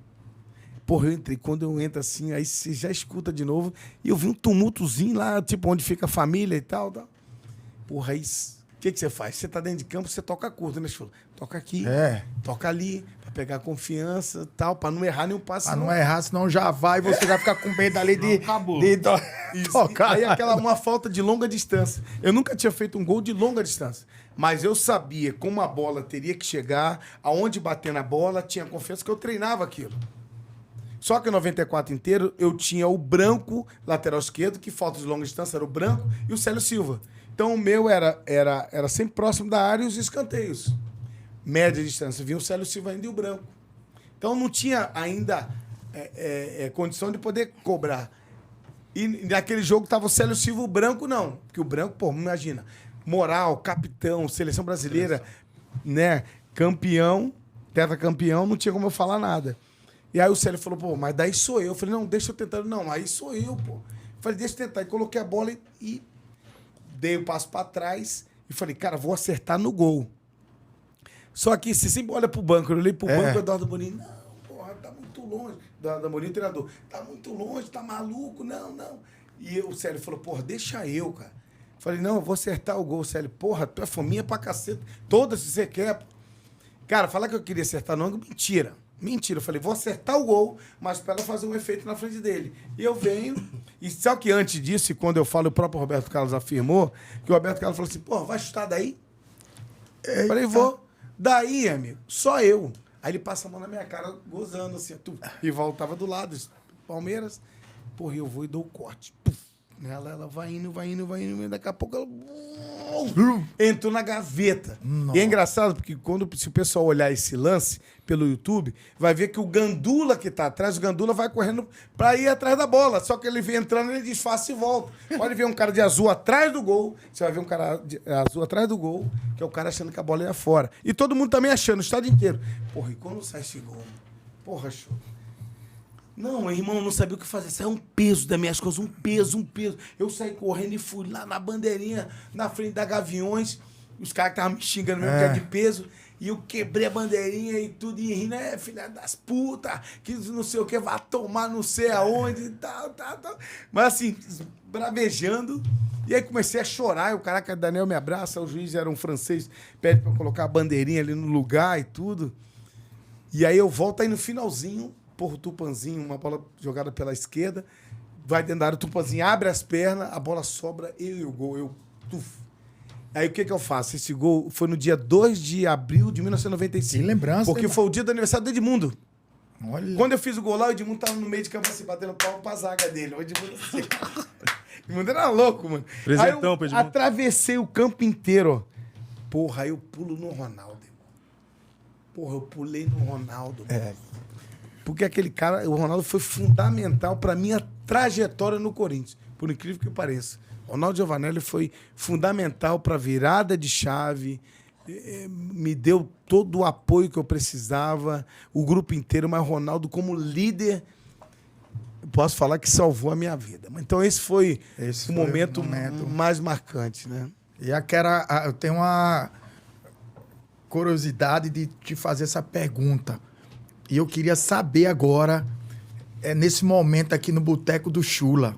Porra, eu entrei. Quando eu entro assim, aí você já escuta de novo. E eu vi um tumultozinho lá, tipo, onde fica a família e tal. Porra, aí o que você faz? Você tá dentro de campo, você toca curto, né, Chula? Toca aqui, toca ali, pra pegar confiança e tal, pra não errar nenhum passe. Pra não errar, senão já vai e você vai ficar com medo ali de... acabou. tocar. Aí uma falta de longa distância. Eu nunca tinha feito um gol de longa distância. Mas eu sabia como a bola teria que chegar, aonde bater na bola, tinha confiança que eu treinava aquilo. Só que em 94 inteiro, eu tinha o Branco, lateral esquerdo, que falta de longa distância era o Branco, e o Célio Silva. Então o meu era sempre próximo da área e os escanteios. Média distância. Vinha o Célio Silva ainda e o Branco. Então não tinha ainda condição de poder cobrar. E naquele jogo tava o Célio Silva, o Branco não. Porque o Branco, pô, imagina, moral, capitão, seleção brasileira, né, campeão, tetracampeão, não tinha como eu falar nada. E aí o Célio falou, pô, mas daí sou eu. Eu falei, não, deixa eu tentar. Não, aí sou eu, pô. Eu falei, deixa eu tentar. E coloquei a bola e dei o passo pra trás e falei, cara, vou acertar no gol. Só que você sempre olha pro banco, eu olhei pro banco, o Eduardo Bonini, não, porra, tá muito longe. Eduardo Bonini, treinador, tá muito longe, tá maluco, não. E o Célio falou, porra, deixa eu, cara. Falei, não, eu vou acertar o gol, Célio. Porra, tu é fominha pra caceta. Toda, se você quer. Cara, falar que eu queria acertar no ângulo, mentira. Mentira. Eu falei, vou acertar o gol, mas para ela fazer um efeito na frente dele. E eu venho. E sabe que antes disso, quando eu falo, o próprio Roberto Carlos afirmou, que o Roberto Carlos falou assim, porra, vai chutar daí? Eu falei, vou. Daí, amigo, só eu. Aí ele passa a mão na minha cara, gozando assim. E voltava do lado, Palmeiras. Porra, eu vou e dou o corte. Puf. Ela vai indo, e daqui a pouco ela entrou na gaveta. Nossa. E é engraçado, porque se o pessoal olhar esse lance pelo YouTube, vai ver que o Gandula que tá atrás, o Gandula vai correndo pra ir atrás da bola. Só que ele vem entrando, ele disfarça e volta. Pode ver um cara de azul atrás do gol, você vai ver um cara de azul atrás do gol, que é o cara achando que a bola ia fora. E todo mundo também achando, o estádio inteiro. Porra, e quando sai esse gol? Porra, show. Não, irmão, não sabia o que fazer. Saiu um peso das minhas coisas, um peso. Eu saí correndo e fui lá na bandeirinha, na frente da Gaviões. Os caras que estavam me xingando mesmo, que era de peso. E eu quebrei a bandeirinha e tudo, e rindo, filha das putas, que não sei o que, vai tomar não sei aonde e tal. Mas assim, bravejando. E aí comecei a chorar, e o caraca, Daniel me abraça, o juiz era um francês, pede pra eu colocar a bandeirinha ali no lugar e tudo. E aí eu volto aí no finalzinho, porra, o Tupanzinho, uma bola jogada pela esquerda, vai dentro da área, o Tupanzinho abre as pernas, a bola sobra, eu e o gol, Aí o que eu faço? Esse gol foi no dia 2 de abril de 1995. Que lembrança. Porque foi o dia do aniversário do Edmundo. Olha. Quando eu fiz o gol lá, o Edmundo tava no meio de campo assim, batendo palma pra zaga dele. O Edmundo assim. O Edmundo era louco, mano. Presentão, aí eu Edmundo. atravessei o campo inteiro, ó. Porra, aí eu pulo no Ronaldo, irmão. Porra, eu pulei no Ronaldo. Porque aquele cara, o Ronaldo foi fundamental pra minha trajetória no Corinthians. Por incrível que pareça. Ronaldo Giovanelli foi fundamental para a virada de chave, me deu todo o apoio que eu precisava, o grupo inteiro, mas o Ronaldo como líder, posso falar que salvou a minha vida. Então esse foi o momento mais marcante, né? E eu tenho uma curiosidade de te fazer essa pergunta. E eu queria saber agora, nesse momento aqui no Boteco do Chula.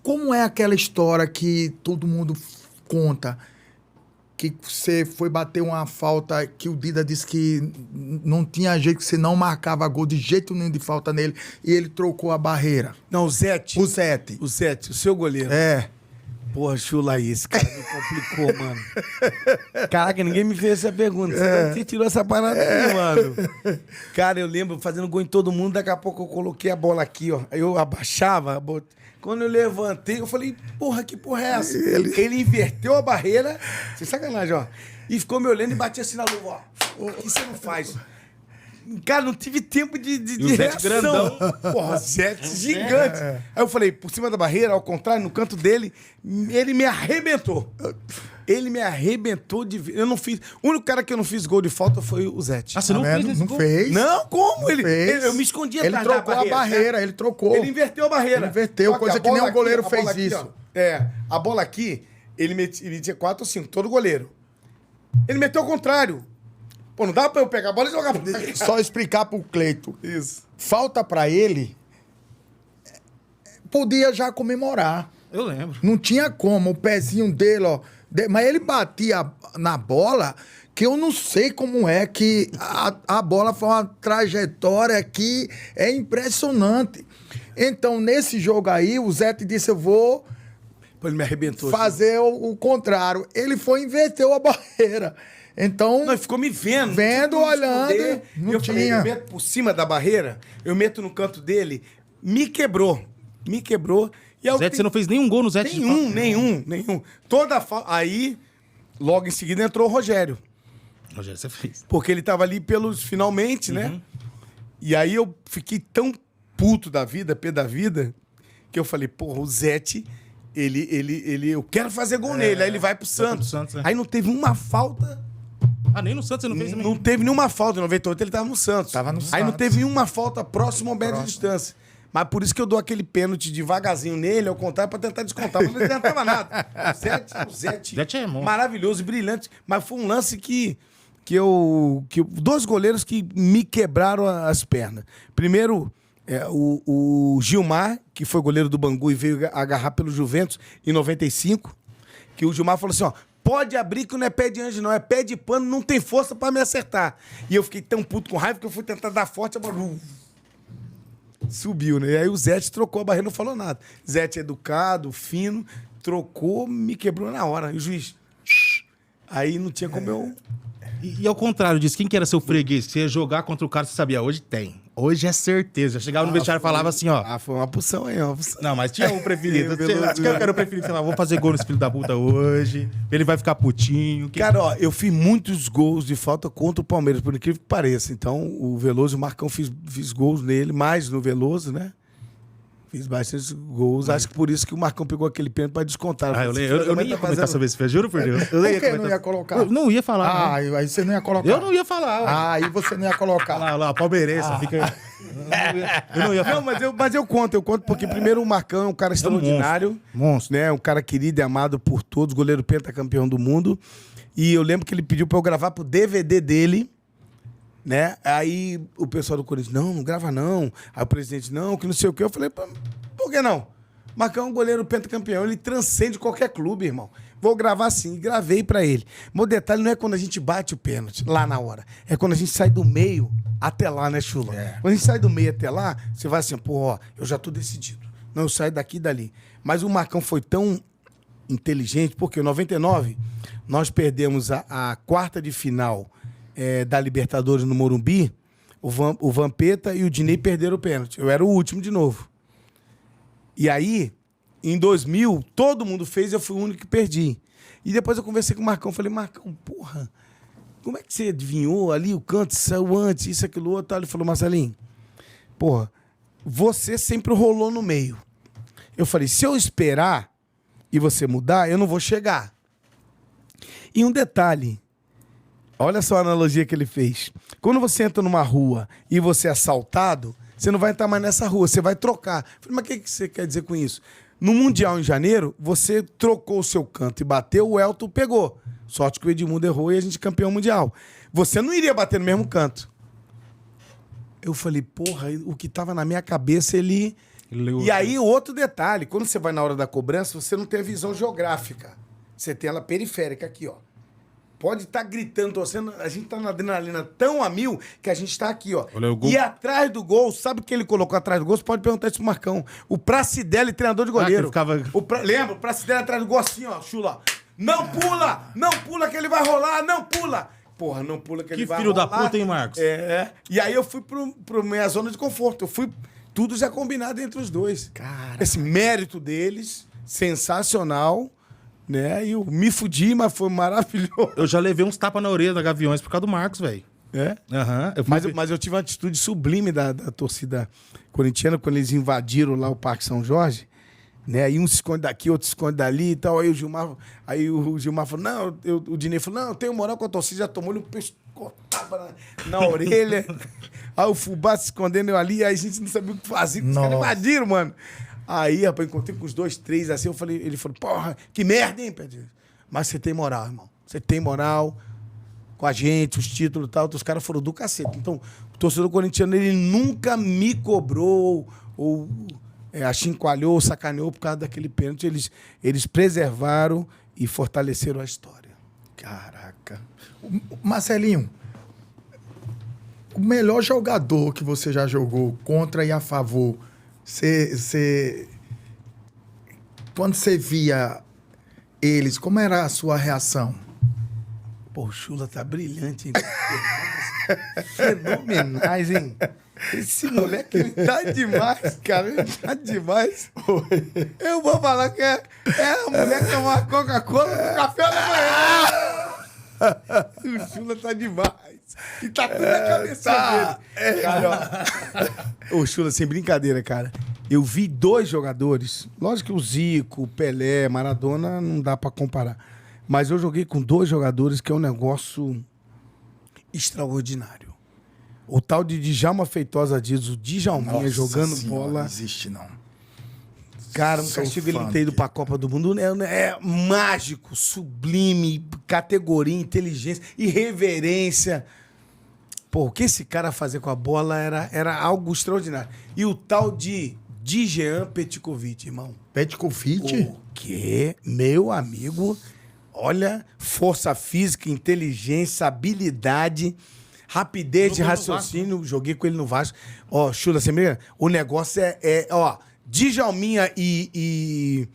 Como é aquela história que todo mundo conta? Que você foi bater uma falta que o Dida disse que não tinha jeito, que você não marcava gol de jeito nenhum de falta nele e ele trocou a barreira. Não, o Zete. O Zete. O Zete, o seu goleiro. Porra, Chula aí, esse cara me complicou, mano. Caraca, ninguém me fez essa pergunta. Você tirou essa parada aí, mano. Cara, eu lembro fazendo gol em todo mundo, daqui a pouco eu coloquei a bola aqui, ó. Aí eu abaixava, quando eu levantei, eu falei, porra, que porra é essa? Ele inverteu a barreira, sem sacanagem, ó. E ficou me olhando e batia assim na luva, ó. O que você não faz? Cara, não tive tempo de Zete reação. Porra, Zete gigante. Aí eu falei, por cima da barreira, ao contrário, no canto dele, ele me arrebentou. Ele me arrebentou de... Eu não fiz... O único cara que eu não fiz gol de falta foi o Zete. Ah, você não fez esse Não gol? fez? Não, como? Fez. Eu me escondi Ele atrás da trocou a barreira, né? ele trocou. Ele inverteu a barreira. Ele inverteu, Só coisa a que bola nenhum goleiro a bola fez aqui, isso. ó, a bola aqui, ele metia 4 ou 5, todo goleiro. Ele meteu ao contrário. Pô, não dá pra eu pegar a bola e jogar pra cá. Só explicar pro Cleito. Isso. Falta pra ele, podia já comemorar. Eu lembro. Não tinha como, o pezinho dele, ó. Mas ele batia na bola, que eu não sei como é que a bola foi uma trajetória que é impressionante. Então, nesse jogo aí, o Zete disse, eu vou Pô, ele me arrebentou. fazer o contrário. Ele foi e inverteu a barreira. Então, Não, ele ficou me vendo. Vendo, Tipo, me olhando, esconder. não eu falei, tinha. eu meto por cima da barreira, eu meto no canto dele, me quebrou. Me quebrou. E aí eu Zete, você não fez nenhum gol no Zete? Nenhum. Toda Aí, logo em seguida, entrou o Rogério. Rogério, você fez. Porque ele tava ali pelos finalmente, né? E aí eu fiquei tão puto da vida, pé da vida, que eu falei, porra, o Zete, eu quero fazer gol nele. Aí ele vai pro Santos. Santos, né? Aí não teve uma falta. Ah, nem no Santos você não fez também? Não teve nenhuma falta. Em 98 ele tava no Santos. Tava no Aí não Santos. teve nenhuma falta próximo ao médio de distância. Mas por isso que eu dou aquele pênalti devagarzinho nele, ao contrário, pra tentar descontar. Mas não adiantava nada. O Zete Zete é monstro. maravilhoso, brilhante. Mas foi um lance que dois goleiros que me quebraram as pernas. Primeiro, o Gilmar, que foi goleiro do Bangu e veio agarrar pelo Juventus em 95, que o Gilmar falou assim, ó, pode abrir que não é pé de anjo não, é pé de pano, não tem força pra me acertar. E eu fiquei tão puto com raiva que eu fui tentar dar forte, a bola subiu, né? E aí o Zete trocou a barreira, não falou nada. Zete educado, fino, trocou, me quebrou na hora. E o juiz... Aí não tinha como eu... E ao contrário disso, quem que era seu freguês? Você ia jogar contra o cara, você sabia, hoje tem. Hoje é certeza. Eu chegava no vestiário e falava assim, ó. Ah, foi uma pulsão aí, ó. Não, mas tinha um preferido. Veloso, Quem era o preferido? Você falava, vou fazer gol nesse filho da puta hoje. Ele vai ficar putinho. Cara, ó, eu fiz muitos gols de falta contra o Palmeiras, por incrível que pareça. Então, o Veloso e o Marcão fiz gols nele, mais no Veloso, né? Fiz bastante gols. Acho que por isso que o Marcão pegou aquele pênalti pra descontar. Ah, eu nem ia comentar sobre esse filme, juro por Deus. por que não ia colocar? Eu não ia falar. Ah, aí você não ia colocar. Eu não ia falar. Ah, aí você não ia colocar. Olha lá, palmeirense, fica... Eu não ia falar. Não, mas eu conto porque primeiro o Marcão é um cara extraordinário. Monstro. Né? Um cara querido e amado por todos, goleiro pentacampeão do mundo. E eu lembro que ele pediu pra eu gravar pro DVD dele, né? Aí o pessoal do Corinthians, não grava não. Aí o presidente, não, que não sei o quê. Eu falei, por que não? Marcão é um goleiro pentacampeão, ele transcende qualquer clube, irmão. Vou gravar sim, gravei pra ele. Mas o detalhe não é quando a gente bate o pênalti, lá na hora. É quando a gente sai do meio até lá, né, Chula? Quando a gente sai do meio até lá, você vai assim, pô, ó, eu já tô decidido. Não, eu saio daqui e dali. Mas o Marcão foi tão inteligente, porque em 99, nós perdemos a quarta de final da Libertadores no Morumbi, o Vampeta e o Dinei perderam o pênalti. Eu era o último de novo. E aí, em 2000, todo mundo fez, eu fui o único que perdi. E depois eu conversei com o Marcão, falei, Marcão, porra, como é que você adivinhou ali o canto, saiu antes, isso, aquilo, outro? Ele falou, Marcelinho, porra, você sempre rolou no meio. Eu falei, se eu esperar e você mudar, eu não vou chegar. E um detalhe, olha só a analogia que ele fez. Quando você entra numa rua e você é assaltado, você não vai entrar mais nessa rua, você vai trocar. Eu falei, mas o que você quer dizer com isso? No Mundial, em janeiro, você trocou o seu canto e bateu, o Elton pegou. Sorte que o Edmundo errou e a gente campeão mundial. Você não iria bater no mesmo canto. Eu falei, porra, o que tava na minha cabeça, ele... Leu. E aí, outro detalhe, quando você vai na hora da cobrança, você não tem a visão geográfica. Você tem ela periférica aqui, ó. Pode estar gritando, torcendo, a gente tá na adrenalina tão a mil que a gente tá aqui, ó. Olha o gol. E atrás do gol, sabe o que ele colocou atrás do gol? Você pode perguntar isso pro Marcão. O Pracidelli, treinador de goleiro. Lembra? O Pracidelli atrás do gol assim, ó, chula. Não pula! Não pula que ele vai rolar! Não pula! Porra, não pula que ele vai rolar. Que filho da puta, hein, Marcos? É. E aí eu fui pro minha zona de conforto. Eu fui tudo já combinado entre os dois. Cara. Esse mérito deles, sensacional, né? E eu me fudi, mas foi maravilhoso. Eu já levei uns tapas na orelha da Gaviões por causa do Marcos, velho. É? Aham. Mas eu tive uma atitude sublime da torcida corintiana quando eles invadiram lá o Parque São Jorge, né? Aí um se esconde daqui, outro se esconde dali e tal. Aí o Gilmar falou, não, o Dinei falou, não, eu tenho moral com a torcida, já tomou-lhe um pescotapa na orelha. Aí o Fubá se escondendo eu ali, aí a gente não sabia o que fazer, os caras invadiram, mano. Aí, rapaz, encontrei com os 2, 3, assim, ele falou, porra, que merda, hein, Pedro? Mas você tem moral, irmão. Você tem moral com a gente, os títulos e tal. Os caras foram do cacete. Então, o torcedor corintiano, ele nunca me cobrou ou achincoalhou, sacaneou por causa daquele pênalti. Eles preservaram e fortaleceram a história. Caraca. Marcelinho, o melhor jogador que você já jogou contra e a favor, quando você via eles, como era a sua reação? Pô, o Chula tá brilhante, hein? Fenomenais, hein? Esse moleque, ele tá demais, cara. Ele tá demais. Eu vou falar que é a mulher que tomar Coca-Cola com café da manhã. O Chula tá demais. E tá tudo na cabeça dele. Cara, ó. Ô, Chula, sem brincadeira, cara. Eu vi 2 jogadores. Lógico que o Zico, o Pelé, Maradona, não dá pra comparar. Mas eu joguei com 2 jogadores que é um negócio extraordinário. O tal de Djalma Feitosa diz, o Djalminha jogando senhora, bola. Não existe, não. Cara, no castigo ele ter ido pra Copa do Mundo é mágico, sublime, categoria, inteligência, irreverência. Pô, o que esse cara fazia com a bola era algo extraordinário. E o tal de Djean Petkovic, irmão. Petkovic? O quê? Meu amigo, olha, força física, inteligência, habilidade, rapidez de raciocínio. Joguei com ele no Vasco. Ó, Chula, você me... O negócio ó, Djalminha e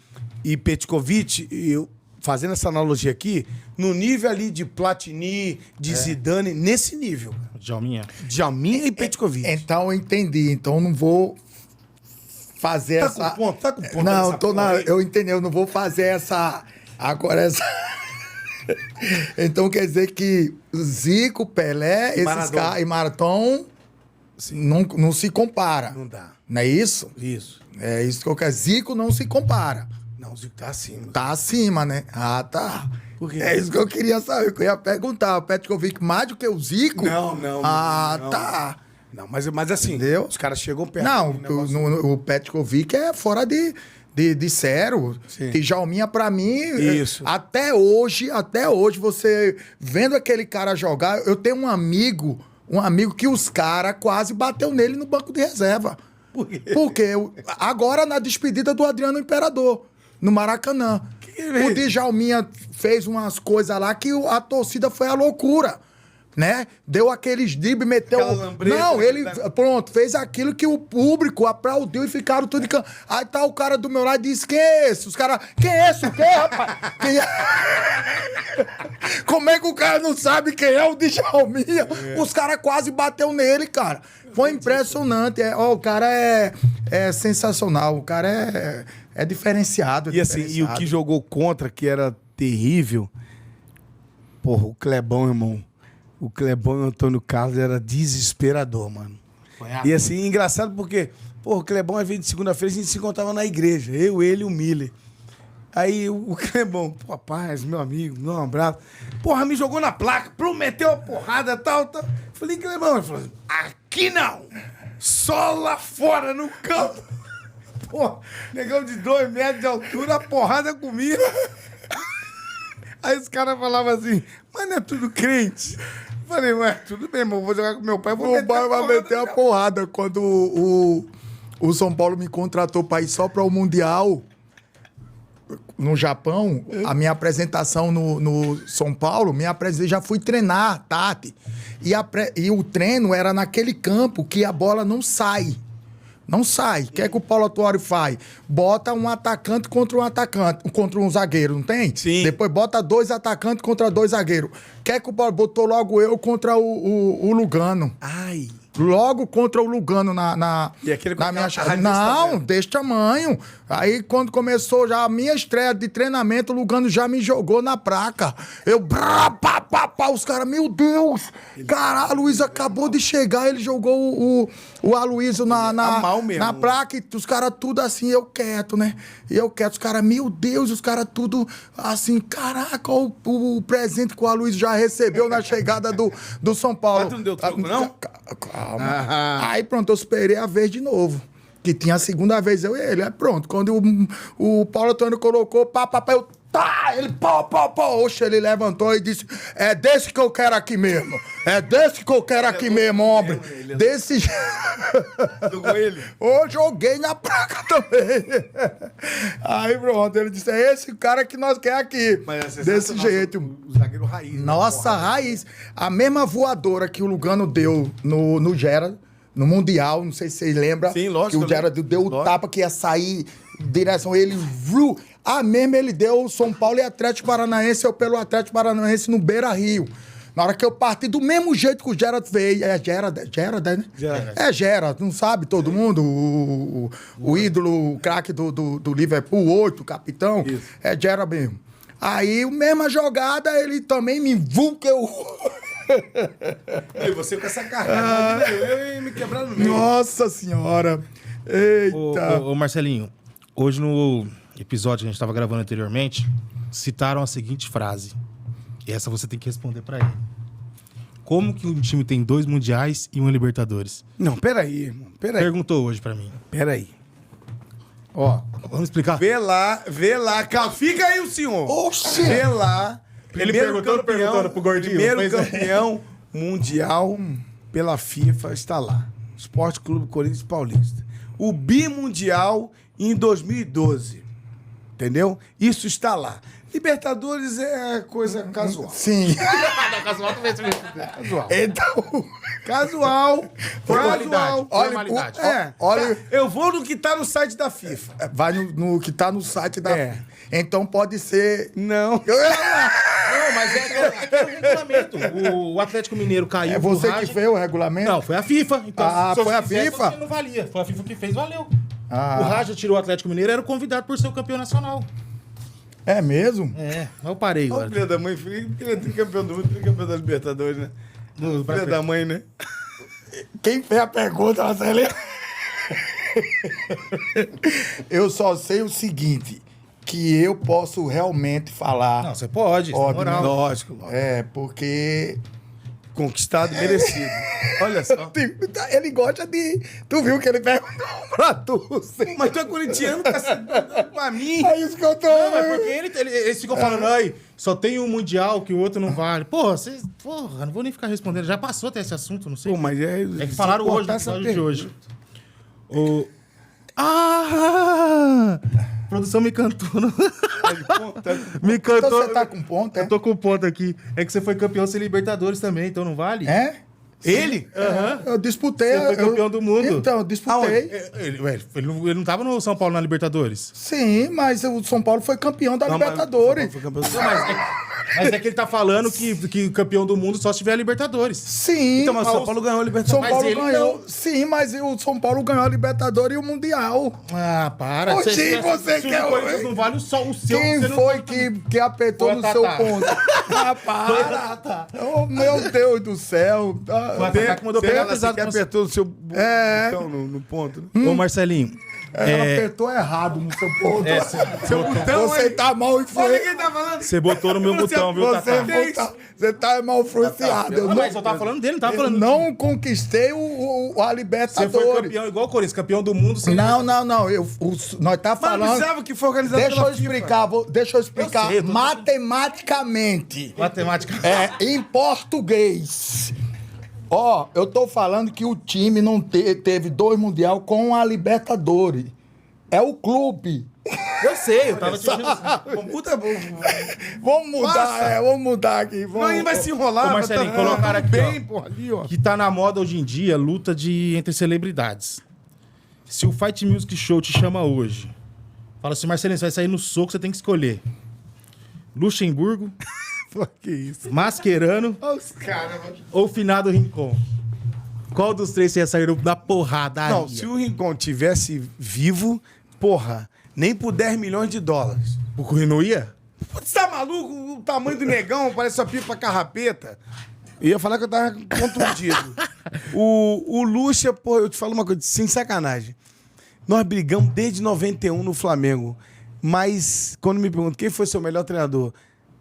Petkovic, eu fazendo essa analogia aqui, no nível ali de Platini, de Zidane, nesse nível. Djalminha e Petkovic. Então eu entendi. Então não vou fazer Tá com ponto. Não, eu entendi. Eu não vou fazer essa. Agora essa. Então quer dizer que Zico, Pelé, esses caras e Marathon não se compara. Não dá. Não é isso? Isso. É isso que eu quero. Zico não se compara. Não, o Zico tá acima. Tá acima, né? Ah, tá. Por quê? É isso que eu queria saber. Que eu ia perguntar. O Petkovic mais do que o Zico? Não. Ah, não. tá. Não, mas assim, entendeu? Os caras chegam perto. Não, o Petkovic é fora de sério. Sim. Djalminha, pra mim, Isso. Até hoje, você vendo aquele cara jogar, eu tenho um amigo que os caras quase bateu nele no banco de reserva. Por quê? Porque agora na despedida do Adriano Imperador, no Maracanã. O Djalminha fez umas coisas lá que a torcida foi à loucura. Né? Deu aqueles dribles, meteu... Não, ele, pronto, fez aquilo que o público aplaudiu e ficaram tudo... Aí tá o cara do meu lado e disse, quem é esse? Os caras, quem é esse? Quem é, rapaz? Quem é? Como é que o cara não sabe quem é o Djalminha? Os caras quase bateu nele, cara. Foi impressionante. O cara é sensacional. O cara é diferenciado. E assim, e o que jogou contra, que era terrível... Porra, o Clebão, irmão. O Clebão e o Antônio Carlos era desesperador, mano. E assim, engraçado porque, porra, o Clebão, às vezes, de segunda-feira, a gente se encontrava na igreja. Eu, ele e o Miller. Aí o Clebão, pô, rapaz, meu amigo, me dá um abraço. Porra, me jogou na placa, prometeu a porrada, tal. Falei, Clebão, ele falou, aqui não! Só lá fora, no campo. Porra, negão de 2 metros de altura, a porrada comigo. Aí os caras falavam assim, mas não é tudo crente. Falei, ué, tudo bem, mas eu vou jogar com meu pai, eu vou O pai vai meter a porrada. Quando o São Paulo me contratou para ir só para o Mundial no Japão, a minha apresentação no São Paulo, já fui treinar, Tati. E o treino era naquele campo que a bola não sai. Não sai. O que é que o Paulo Autuori faz? Bota um atacante, contra um zagueiro, não tem? Sim. Depois bota 2 atacantes contra 2 zagueiros. O que é que o Paulo botou logo eu contra o Lugano? Ai. Logo contra o Lugano na E aquele na minha a rádio Não, desse tamanho. Aí quando começou já a minha estreia de treinamento, o Lugano já me jogou na placa. Eu, os caras, meu Deus! Cara, a Luiz acabou de chegar, ele jogou o Aloysio mal mesmo. na placa e os caras tudo assim, eu quieto, né? E eu quieto, os caras, meu Deus, os caras tudo assim, caraca, o presente que o Aloysio já recebeu na chegada do São Paulo. Mas tu não deu troco, não? Calma. Aí pronto, eu esperei a vez de novo. Que tinha a segunda vez eu e ele. Aí pronto, quando o Paulo Antônio colocou, eu... Tá, ele oxe, ele levantou e disse, é desse que eu quero aqui mesmo. É desse que eu quero aqui mesmo, homem. Desse... Jogou ele? Eu joguei na placa também. Aí pronto, ele disse, é esse cara que nós quer aqui. Mas é desse jeito. O zagueiro raiz. né? Nossa, raiz. A mesma voadora que o Lugano deu no Gera, no Mundial, não sei se vocês lembram. Sim, lógico, que o Gera deu o tapa que ia sair direção ele, a mesma ele deu o São Paulo e Atlético Paranaense, eu pelo Atlético Paranaense no Beira-Rio. Na hora que eu parti, do mesmo jeito que o Gerard veio. É Gerard, né? Gerard. É Gerard, não sabe todo mundo? O ídolo, o craque do Liverpool, 8, capitão. Isso. É Gerard mesmo. Aí, mesma jogada, ele também me vulcou. E você com essa carga, eu ia me quebrar no meio. Nossa senhora. Eita. Ô, Marcelinho, hoje no episódio que a gente estava gravando anteriormente, citaram a seguinte frase. E essa você tem que responder pra ele. Como que um time tem 2 mundiais e 1 Libertadores? Não, peraí, irmão. Peraí. Perguntou hoje pra mim. Peraí. Ó, Vamos explicar? vê lá. Fica aí o senhor. Oxi. Vê lá. Ele Primeiro perguntando pro gordinho, Primeiro pois é. campeão mundial pela FIFA está lá. Esporte Clube Corinthians Paulista. O bimundial em 2012. Entendeu? Isso está lá. Libertadores é coisa casual. Sim. Casual. Então... Casual. Casual. Formalidade. Olha... Eu vou no que tá no site da FIFA. Vai no que tá no site da... É. Então pode ser... Não. Não, mas é o regulamento. O Atlético Mineiro caiu. É você pro que Raja. fez o regulamento? Não, foi a FIFA. Então, Ah, se eu foi a fizesse, FIFA? Não valia. Foi a FIFA que fez, valeu. Ah. O Raja tirou o Atlético Mineiro, era o convidado por ser o campeão nacional. É mesmo? É, eu parei Olha agora. o filho da mãe, filho é tricampeão do mundo, tricampeão da Libertadores, né? Filho da mãe, né? Quem fez a pergunta, Marcelinho? Eu só sei o seguinte, que eu posso realmente falar... Não, você pode, na Óbvio, moral. Lógico. É, porque... Conquistado, merecido. Olha só. Ele gosta de... Tu viu que ele perguntou pra tu? Sim. Mas tu é corintiano, cacete, pra mim. É isso que eu tô... Não, é porque eles ficam falando, aí, só tem um mundial que o outro não vale. Porra, vocês... Porra, não vou nem ficar respondendo. Já passou até esse assunto, não sei. Pô, mas é... É que falaram hoje, no essa episódio de pergunta. hoje. Ah! A produção me cantou. Me cantou. Então você tá com ponto, é? Eu tô com ponto aqui. É que você foi campeão sem Libertadores também, então não vale? É? Ele? Aham. Eu disputei... Você foi campeão do mundo. Então, eu disputei. Ele não tava no São Paulo na Libertadores? Sim, mas o São Paulo foi campeão da Não, mas Libertadores. foi campeão do- Mas é que ele tá falando que o campeão do mundo só se tiver a Libertadores. Sim. Então, mas o São Paulo ganhou a São Libertadores. Mas Paulo ele ganhou. não. Sim, mas o São Paulo ganhou a Libertadores e o Mundial. Ah, para. Oxi, Se você se quer- o Corinthians não vale só o seu. Quem você não foi pode- que apertou Foi no a seu Tatá. ponto? Ah, para. Oh, meu Deus do céu. Foi a Tatá que mandou Você pegar ela pesado que com você. apertou o seu É. botão no ponto. Né? Ô, Marcelinho, Ela apertou errado no seu ponto. Seu botão, Você tá mal Olha influenciado. quem tá falando. Você botou no meu botão, viu, Tatá? Você tá mal influenciado. Mas eu tava falando dele, não tava Eu falando. não conquistei a Você foi Libertadores. campeão igual o Corinthians, campeão do mundo. Sem Não. Nós tá Mas não falando. precisava que foi organizado Deixa eu pela FIFA. explicar, deixa eu explicar Eu sei, eu tô- matematicamente. Matemática. Em português. Ó, eu tô falando que o time não teve 2 mundial com a Libertadores. É o clube. Eu sei, eu tava te Puta, Vamos mudar aqui. não, Vamos... ele vai se enrolar. Ô, Marcelinho, mas colocaram aqui, bem, ó. porra, ali, ó. Que tá na moda hoje em dia, luta entre celebridades. Se o Fight Music Show te chama hoje, fala assim, Marcelinho, você vai sair no soco, você tem que escolher. Luxemburgo, Pô, que isso. Mascherano Olha os caras, mano. ou Finado Rincon? Qual dos três você ia sair da porradaria? Não, se o Rincon tivesse vivo, porra, nem por 10 milhões de dólares. O Corinthians não ia? Você tá maluco? O tamanho do negão parece uma pipa carrapeta. Eu ia falar que eu tava contundido. O Lucha, pô, eu te falo uma coisa, sem sacanagem. Nós brigamos desde 91 no Flamengo. Mas, quando me perguntam quem foi seu melhor treinador,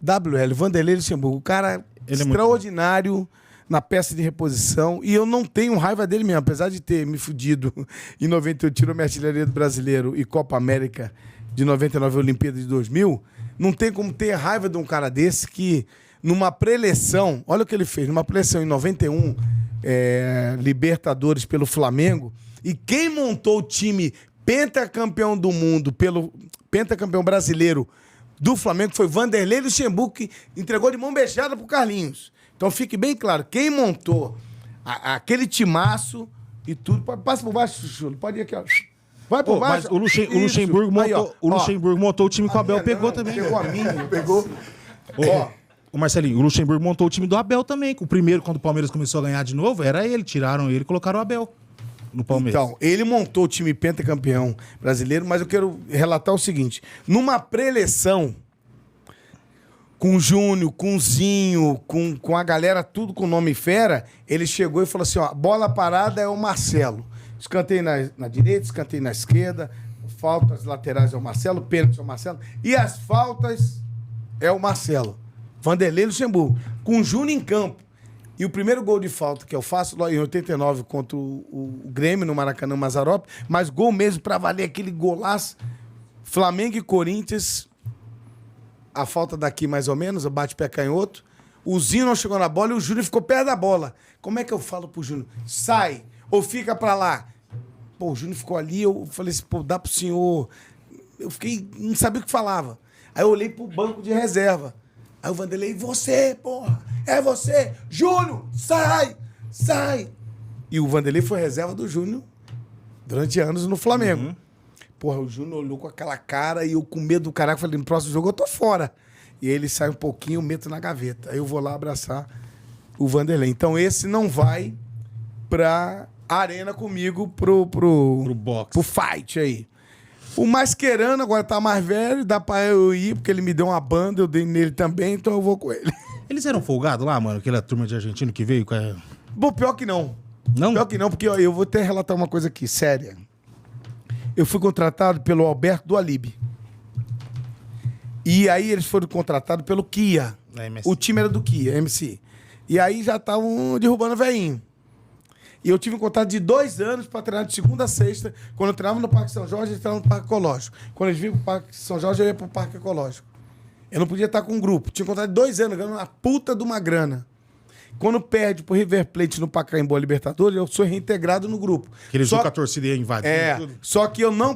WL, Vanderlei Luxemburgo, o cara Ele é muito extraordinário na peça de reposição. E eu não tenho raiva dele mesmo, apesar de ter me fudido em 98, tirou minha artilharia do Brasileiro e Copa América de 99, Olimpíada de 2000. Não tem como ter raiva de um cara desse que, numa preleção, olha o que ele fez, numa preleção em 91, Libertadores pelo Flamengo, e quem montou o time pentacampeão do mundo, pelo pentacampeão brasileiro do Flamengo, foi Vanderlei Luxemburgo, que entregou de mão beijada pro Carlinhos. Então fique bem claro, quem montou aquele timaço e tudo, passa por baixo, Chulo, pode ir aqui, ó. Vai por baixo. Mas o Luxemburgo montou, Aí, ó, Luxemburgo montou o time que o Abel minha pegou não, também. Pegou a minha, pegou. Ó, o Marcelinho, o Luxemburgo montou o time do Abel também. O primeiro, quando o Palmeiras começou a ganhar de novo, era ele. Tiraram ele e colocaram o Abel no Palmeiras. Então, ele montou o time pentacampeão brasileiro, mas eu quero relatar o seguinte. Numa preleção, com o Júnior, com o Zinho, com a galera, tudo com nome fera, ele chegou e falou assim, ó, bola parada é o Marcelo. Escanteio na direita, escanteio na esquerda, faltas laterais é o Marcelo, pênalti é o Marcelo, e as faltas é o Marcelo. Vanderlei Luxemburgo, com o Júnior em campo. E o primeiro gol de falta que eu faço lá em 89 contra o Grêmio, no Maracanã, Mazzaropi, mas gol mesmo pra valer aquele golaço. Flamengo e Corinthians, a falta daqui mais ou menos, o bate-pé canhoto. O Zinho não chegou na bola e o Júnior ficou perto da bola. Como é que eu falo pro Júnior? Sai ou fica pra lá? Pô, o Júnior ficou ali, eu falei assim, pô, dá pro senhor. Eu fiquei, não sabia o que falava. Aí eu olhei pro banco de reserva. Aí o Vanderlei, você, porra, é você. Júnior, sai, sai. E o Vanderlei foi reserva do Júnior durante anos no Flamengo. Porra, o Júnior olhou com aquela cara e eu com medo do caraca, falei, no próximo jogo eu tô fora. E aí ele sai um pouquinho, eu meto na gaveta. Aí eu vou lá abraçar o Vanderlei. Então esse não vai pra arena comigo pro boxe. pro fight aí. O Mascherano agora tá mais velho, dá pra eu ir, porque ele me deu uma banda, eu dei nele também, então eu vou com ele. Eles eram folgados lá, mano? Aquela turma de argentino que veio com a... Bom, pior que não. Não? Pior que não, porque ó, eu vou até relatar uma coisa aqui, séria. Eu fui contratado pelo Alberto do Alibe. E aí eles foram contratados pelo Kia. Da MSI. O time era do Kia, MC. E aí já estavam derrubando o velhinho. E eu tive um contrato de 2 anos para treinar de segunda a sexta. Quando eu treinava no Parque São Jorge, eles treinavam no Parque Ecológico. Quando eles vinham pro Parque São Jorge, eu ia pro Parque Ecológico. Eu não podia estar com um grupo. Tinha um contrato de 2 anos, ganhando uma puta de uma grana. Quando perde pro River Plate no Pacaembu Libertadores, eu sou reintegrado no grupo. Que eles Só- viram que a torcida ia invadir tudo. Só que eu não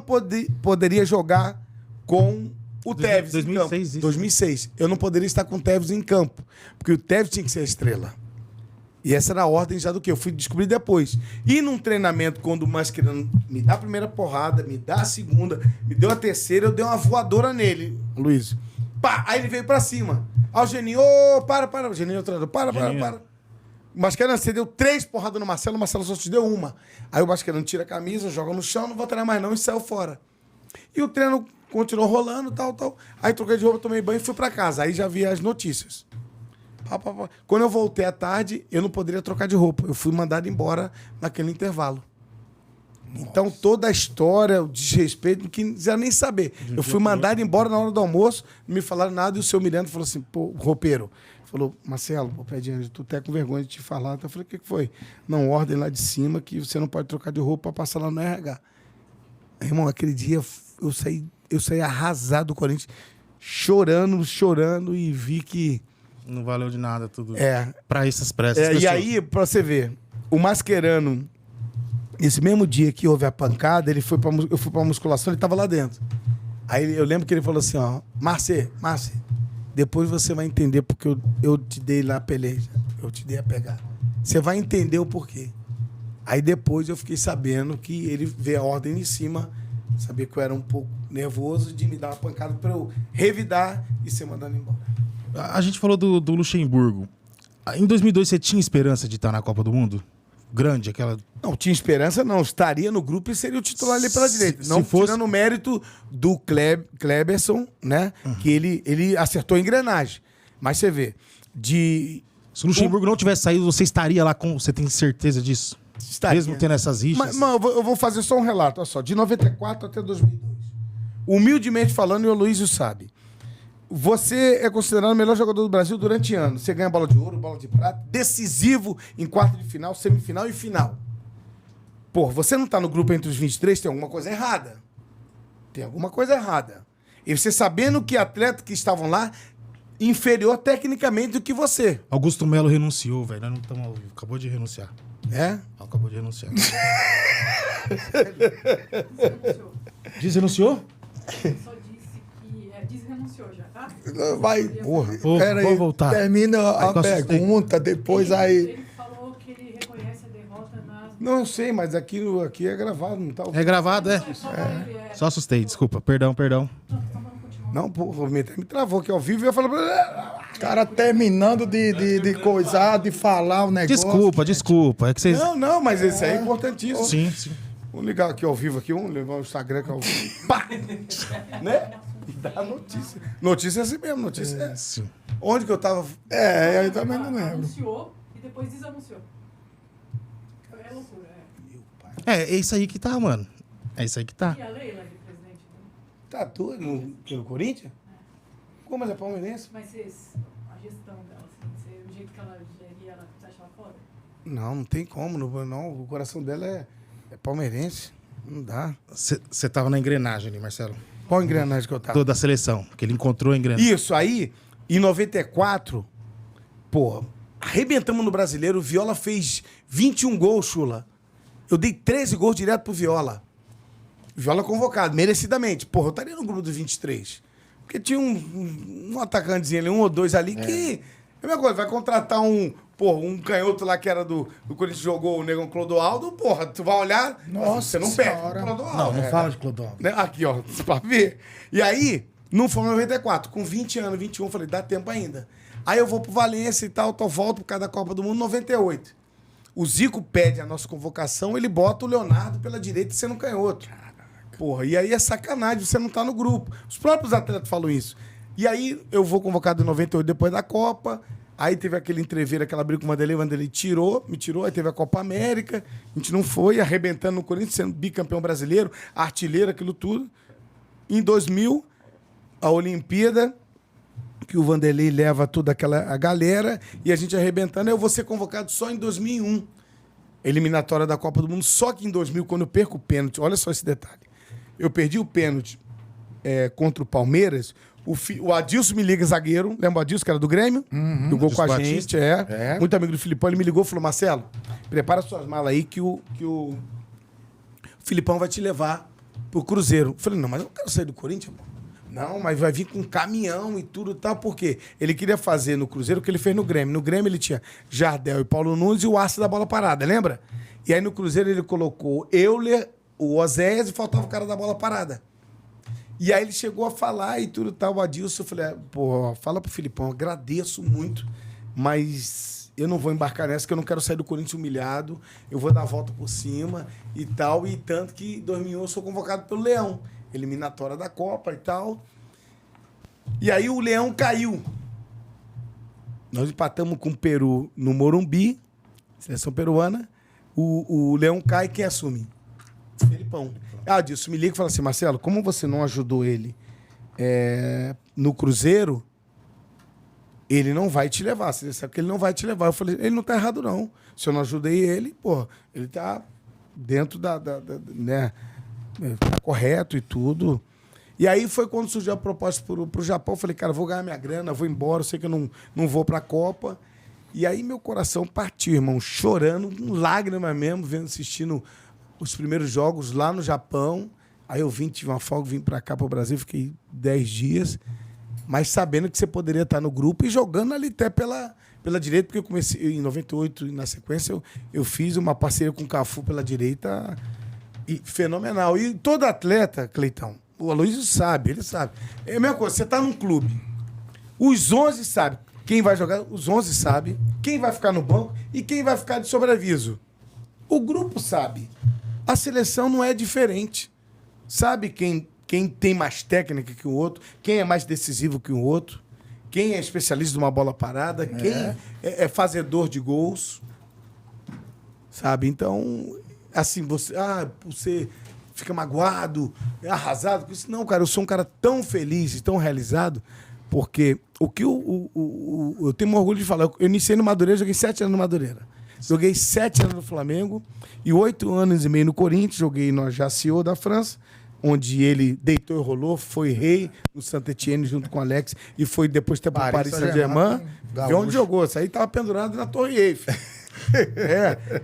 poderia jogar com o Tevez 2006 em campo. isso. 2006. Eu não poderia estar com o Tevez em campo, porque o Tevez tinha que ser a estrela. E essa era a ordem já do que eu fui descobrir depois. E num treinamento, quando o Mascherano me dá a primeira porrada, me dá a segunda, me deu a terceira, eu dei uma voadora nele, Luiz. Pá! Aí ele veio pra cima. Aí o Geninho, ô, para. O Geninho, o treinador, para. O Mascherano, você deu 3 porradas no Marcelo, o Marcelo só te deu uma. Aí o Mascherano tira a camisa, joga no chão, não vou treinar mais não, e saiu fora. E o treino continuou rolando, tal. Aí troquei de roupa, tomei banho e fui pra casa. Aí já vi as notícias. Quando eu voltei à tarde, eu não poderia trocar de roupa. Eu fui mandado embora naquele intervalo. Então, toda a história, o desrespeito, não quiser nem saber. Eu fui mandado embora na hora do almoço, não me falaram nada, e o seu Miranda falou assim, pô, o roupeiro, falou, Marcelo, pô, pé de anjo, tu tá com vergonha de te falar. Então, eu falei, o que foi? Não, ordem lá de cima que você não pode trocar de roupa pra passar lá no RH. Irmão, aquele dia eu saí arrasado do Corinthians, chorando, e vi que... Não valeu de nada tudo. É. Pra essas pressas. E aí, pra você ver, o Mascherano, esse mesmo dia que houve a pancada, eu fui pra musculação, ele tava lá dentro. Aí eu lembro que ele falou assim, ó, Márcio, depois você vai entender porque eu te dei lá a peleja, eu te dei a pegar. Você vai entender o porquê. Aí depois eu fiquei sabendo que ele veio a ordem em cima, sabia que eu era um pouco nervoso de me dar uma pancada pra eu revidar e ser mandado embora. A gente falou do Luxemburgo. Em 2002 você tinha esperança de estar na Copa do Mundo? Grande, aquela... Não, tinha esperança, não. Estaria no grupo e seria o titular ali pela direita. Não se fosse... tirando o mérito do Kleberson, né? Que ele acertou a engrenagem. Mas você vê, Se o Luxemburgo não tivesse saído, você estaria lá com... Você tem certeza disso? Estaria. Mesmo tendo essas rixas? Mas eu vou fazer só um relato, olha só. De 94 até 2002. Humildemente falando, e o Luísio sabe. Você é considerado o melhor jogador do Brasil durante anos. Você ganha bola de ouro, bola de prata, decisivo em quarto de final, semifinal e final. Pô, você não tá no grupo entre os 23, tem alguma coisa errada. Tem alguma coisa errada. E você sabendo que atletas que estavam lá, inferior tecnicamente do que você. Augusto Melo renunciou, velho. Nós não estamos ao vivo. Acabou de renunciar. É? Acabou de renunciar. Desrenunciou? Só disse que desrenunciou já, tá? Vai, Porra. pera Vou aí, voltar. termina a Aí que eu assustei. pergunta, depois aí... Ele falou que ele reconhece a derrota nas... Não, eu sei, mas aqui é gravado, não tá? É gravado, é? Ele Só assustei, desculpa. Perdão. Não, porra, me travou aqui ao vivo e eu falei... O cara terminando de coisar, de falar o negócio. Desculpa. É que vocês... Não, mas esse aí é importantíssimo. Sim. Vamos ligar aqui ao vivo, aqui, vamos levar o Instagram que é ao vivo. Pá! Né? E dá a notícia. Notícia é assim mesmo, notícia é. Sim. Onde que eu tava? Eu também não lembro. anunciou e depois desanunciou. É loucura, É isso aí que tá, mano. É isso aí que tá. E a Leila de presidente, né? Tá doido no Corinthians? Como ela é palmeirense? Mas a gestão dela, assim, o jeito que ela geria, você acha ela foda? Não tem como. Não, o coração dela é palmeirense. Não dá. Você tava na engrenagem ali, Marcelo. Qual engrenagem que eu tava? Da seleção, que ele encontrou a engrenagem. Isso, aí, em 94, pô, arrebentamos no Brasileiro, o Viola fez 21 gols, Chula. Eu dei 13 gols direto pro Viola. Viola convocado, merecidamente. Porra, eu estaria no grupo dos 23. Porque tinha um atacantezinho ali, um ou dois ali, que... É a mesma coisa, vai contratar um canhoto lá que era do Corinthians, jogou o Negão Clodoaldo, porra, tu vai olhar, Nossa você não Senhora. perde o Clodoaldo. Não fala de Clodoaldo. Né? Aqui, ó, pra ver. E aí, não foi em 94, com 20 anos, 21, eu falei, dá tempo ainda. Aí eu vou pro Valência e tal, volto por causa da Copa do Mundo, 98. O Zico pede a nossa convocação, ele bota o Leonardo pela direita e você não canhoto. Porra, e aí é sacanagem, você não tá no grupo. Os próprios atletas falam isso. E aí eu vou convocado em 98 depois da Copa, aí teve aquele entreveiro, aquela briga com o Vanderlei me tirou, aí teve a Copa América, a gente não foi, arrebentando no Corinthians, sendo bicampeão brasileiro, artilheiro, aquilo tudo. Em 2000, a Olimpíada, que o Vanderlei leva toda a galera, e a gente arrebentando, eu vou ser convocado só em 2001, eliminatória da Copa do Mundo, só que em 2000, quando eu perco o pênalti, olha só esse detalhe, eu perdi o pênalti contra o Palmeiras, o Adilson me liga, zagueiro, lembra o Adilson, que era do Grêmio? Do gol com a gente, muito amigo do Filipão, ele me ligou e falou, Marcelo, prepara suas malas aí que o Filipão vai te levar pro Cruzeiro. Eu falei, não, mas eu não quero sair do Corinthians, pô. Não, mas vai vir com caminhão e tudo e tal, por quê? Ele queria fazer no Cruzeiro o que ele fez no Grêmio. No Grêmio ele tinha Jardel e Paulo Nunes e o aço da bola parada, lembra? E aí no Cruzeiro ele colocou Euler, o Oséias e faltava o cara da bola parada. E aí ele chegou a falar e tudo tal, o Adilson, eu falei, pô, fala pro Filipão, eu agradeço muito, mas eu não vou embarcar nessa, que eu não quero sair do Corinthians humilhado, eu vou dar a volta por cima e tal, e tanto que em 2001 eu sou convocado pelo Leão, eliminatória da Copa e tal. E aí o Leão caiu. Nós empatamos com o Peru no Morumbi, seleção peruana, o Leão cai, quem assume? Felipão. Adilson me liga e fala assim, Marcelo, como você não ajudou ele no Cruzeiro, ele não vai te levar. Você sabe que ele não vai te levar. Eu falei, ele não tá errado, não. Se eu não ajudei ele, pô, ele tá dentro né, tá correto e tudo. E aí foi quando surgiu a proposta pro Japão. Eu falei, cara, vou ganhar minha grana, vou embora, eu sei que eu não vou pra Copa. E aí meu coração partiu, irmão, chorando, com lágrimas mesmo, assistindo os primeiros jogos lá no Japão. Aí eu tive uma folga, vim pra cá, pro Brasil, fiquei 10 dias, mas sabendo que você poderia estar no grupo e jogando ali até pela direita, porque eu comecei em 98, e na sequência eu fiz uma parceria com o Cafu pela direita e fenomenal. E todo atleta, Cleitão, o Aloysio sabe, ele sabe. É a mesma coisa, você tá num clube, os 11 sabem quem vai jogar, os 11 sabem, quem vai ficar no banco e quem vai ficar de sobreaviso. O grupo sabe. A seleção não é diferente. Sabe quem tem mais técnica que o outro, quem é mais decisivo que o outro, quem é especialista de uma bola parada, quem é fazedor de gols. Sabe? Então, assim, você fica magoado, arrasado com isso. Não, cara, eu sou um cara tão feliz e tão realizado, porque o que eu tenho orgulho de falar, eu iniciei no Madureira, joguei 7 anos no Madureira. Joguei 7 anos no Flamengo e 8 anos e meio no Corinthians, joguei no Ajaccio da França, onde ele deitou e rolou, foi rei no Saint-Étienne junto com o Alex e foi depois até para Paris Saint-Germain. Vê onde jogou, isso aí estava pendurado na Torre Eiffel.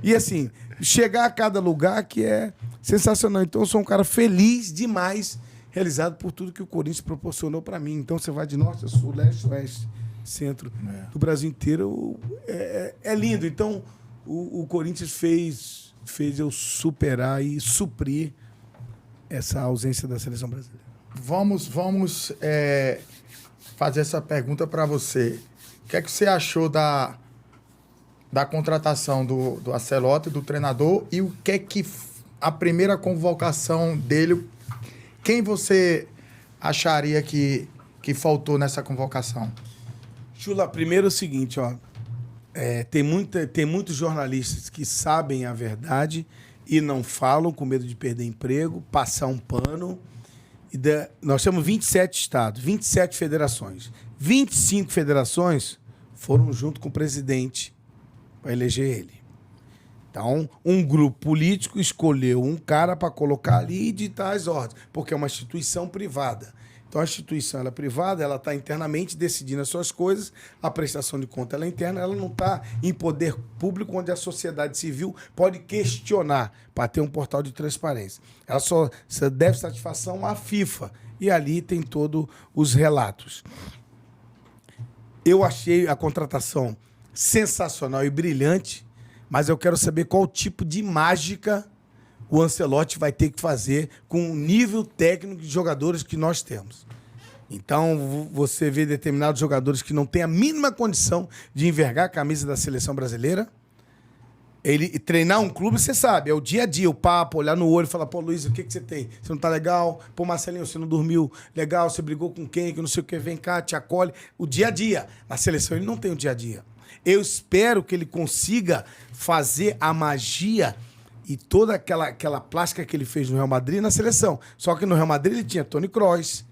E assim, chegar a cada lugar que é sensacional. Então eu sou um cara feliz demais, realizado por tudo que o Corinthians proporcionou para mim. Então você vai de norte a sul, leste, oeste, centro do Brasil inteiro. É lindo. Então o Corinthians fez eu superar e suprir essa ausência da seleção brasileira. Vamos fazer essa pergunta para você. O que é que você achou da contratação do Ancelotti, do treinador, e o que é que a primeira convocação dele, quem você acharia que faltou nessa convocação? Chula, primeiro é o seguinte, ó, tem muitos jornalistas que sabem a verdade e não falam com medo de perder emprego, passar um pano. Nós temos 27 estados, 27 federações. 25 federações foram junto com o presidente para eleger ele. Então, um grupo político escolheu um cara para colocar ali e ditar as ordens, porque é uma instituição privada. Então, a instituição ela é privada, ela está internamente decidindo as suas coisas, a prestação de conta ela é interna, ela não está em poder público, onde a sociedade civil pode questionar para ter um portal de transparência. Ela só deve satisfação à FIFA, e ali tem todos os relatos. Eu achei a contratação sensacional e brilhante, mas eu quero saber qual tipo de mágica o Ancelotti vai ter que fazer com o nível técnico de jogadores que nós temos. Então, você vê determinados jogadores que não têm a mínima condição de envergar a camisa da seleção brasileira. Ele treinar um clube, você sabe, é o dia a dia, o papo, olhar no olho e falar, pô, Luiz, o que você tem? Você não tá legal? Pô, Marcelinho, você não dormiu legal? Você brigou com quem? Que não sei o que, vem cá, te acolhe. O dia a dia. Na seleção ele não tem o dia a dia. Eu espero que ele consiga fazer a magia e toda aquela plástica que ele fez no Real Madrid na seleção. Só que no Real Madrid ele tinha Toni Kroos,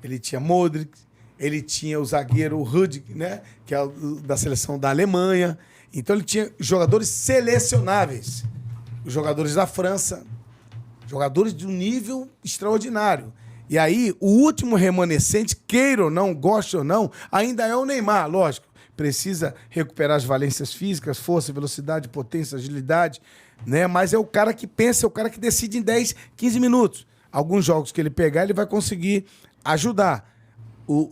ele tinha Modric, ele tinha o zagueiro Rüdiger, né, que é da seleção da Alemanha. Então ele tinha jogadores selecionáveis. Os jogadores da França, jogadores de um nível extraordinário. E aí, o último remanescente, queira ou não, goste ou não, ainda é o Neymar, lógico. Precisa recuperar as valências físicas, força, velocidade, potência, agilidade, né? Mas é o cara que pensa, é o cara que decide em 10, 15 minutos. Alguns jogos que ele pegar, ele vai conseguir ajudar.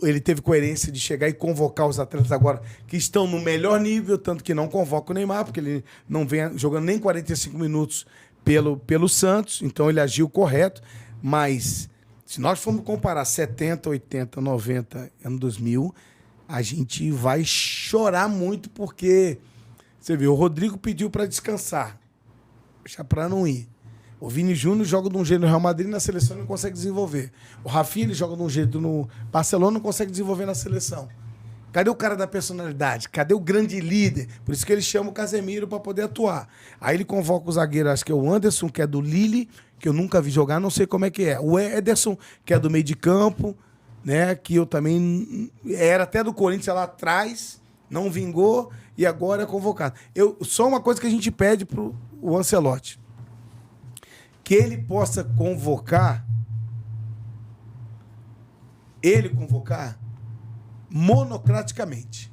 Ele teve coerência de chegar e convocar os atletas agora que estão no melhor nível, tanto que não convoca o Neymar, porque ele não vem jogando nem 45 minutos pelo Santos, então ele agiu correto. Mas se nós formos comparar 70, 80, 90, ano 2000, a gente vai chorar muito, porque você vê, o Rodrigo pediu para descansar, já para não ir. O Vini Júnior joga de um jeito no Real Madrid, na seleção não consegue desenvolver. O Rafinha ele joga de um jeito no Barcelona, não consegue desenvolver na seleção. Cadê o cara da personalidade? Cadê o grande líder? Por isso que ele chama o Casemiro para poder atuar. Aí ele convoca o zagueiro, acho que é o Anderson, que é do Lille, que eu nunca vi jogar, não sei como é que é. O Ederson, que é do meio de campo, né? Que eu também era até do Corinthians lá atrás, não vingou e agora é convocado. Só uma coisa que a gente pede pro o Ancelotti, que ele possa convocar monocraticamente.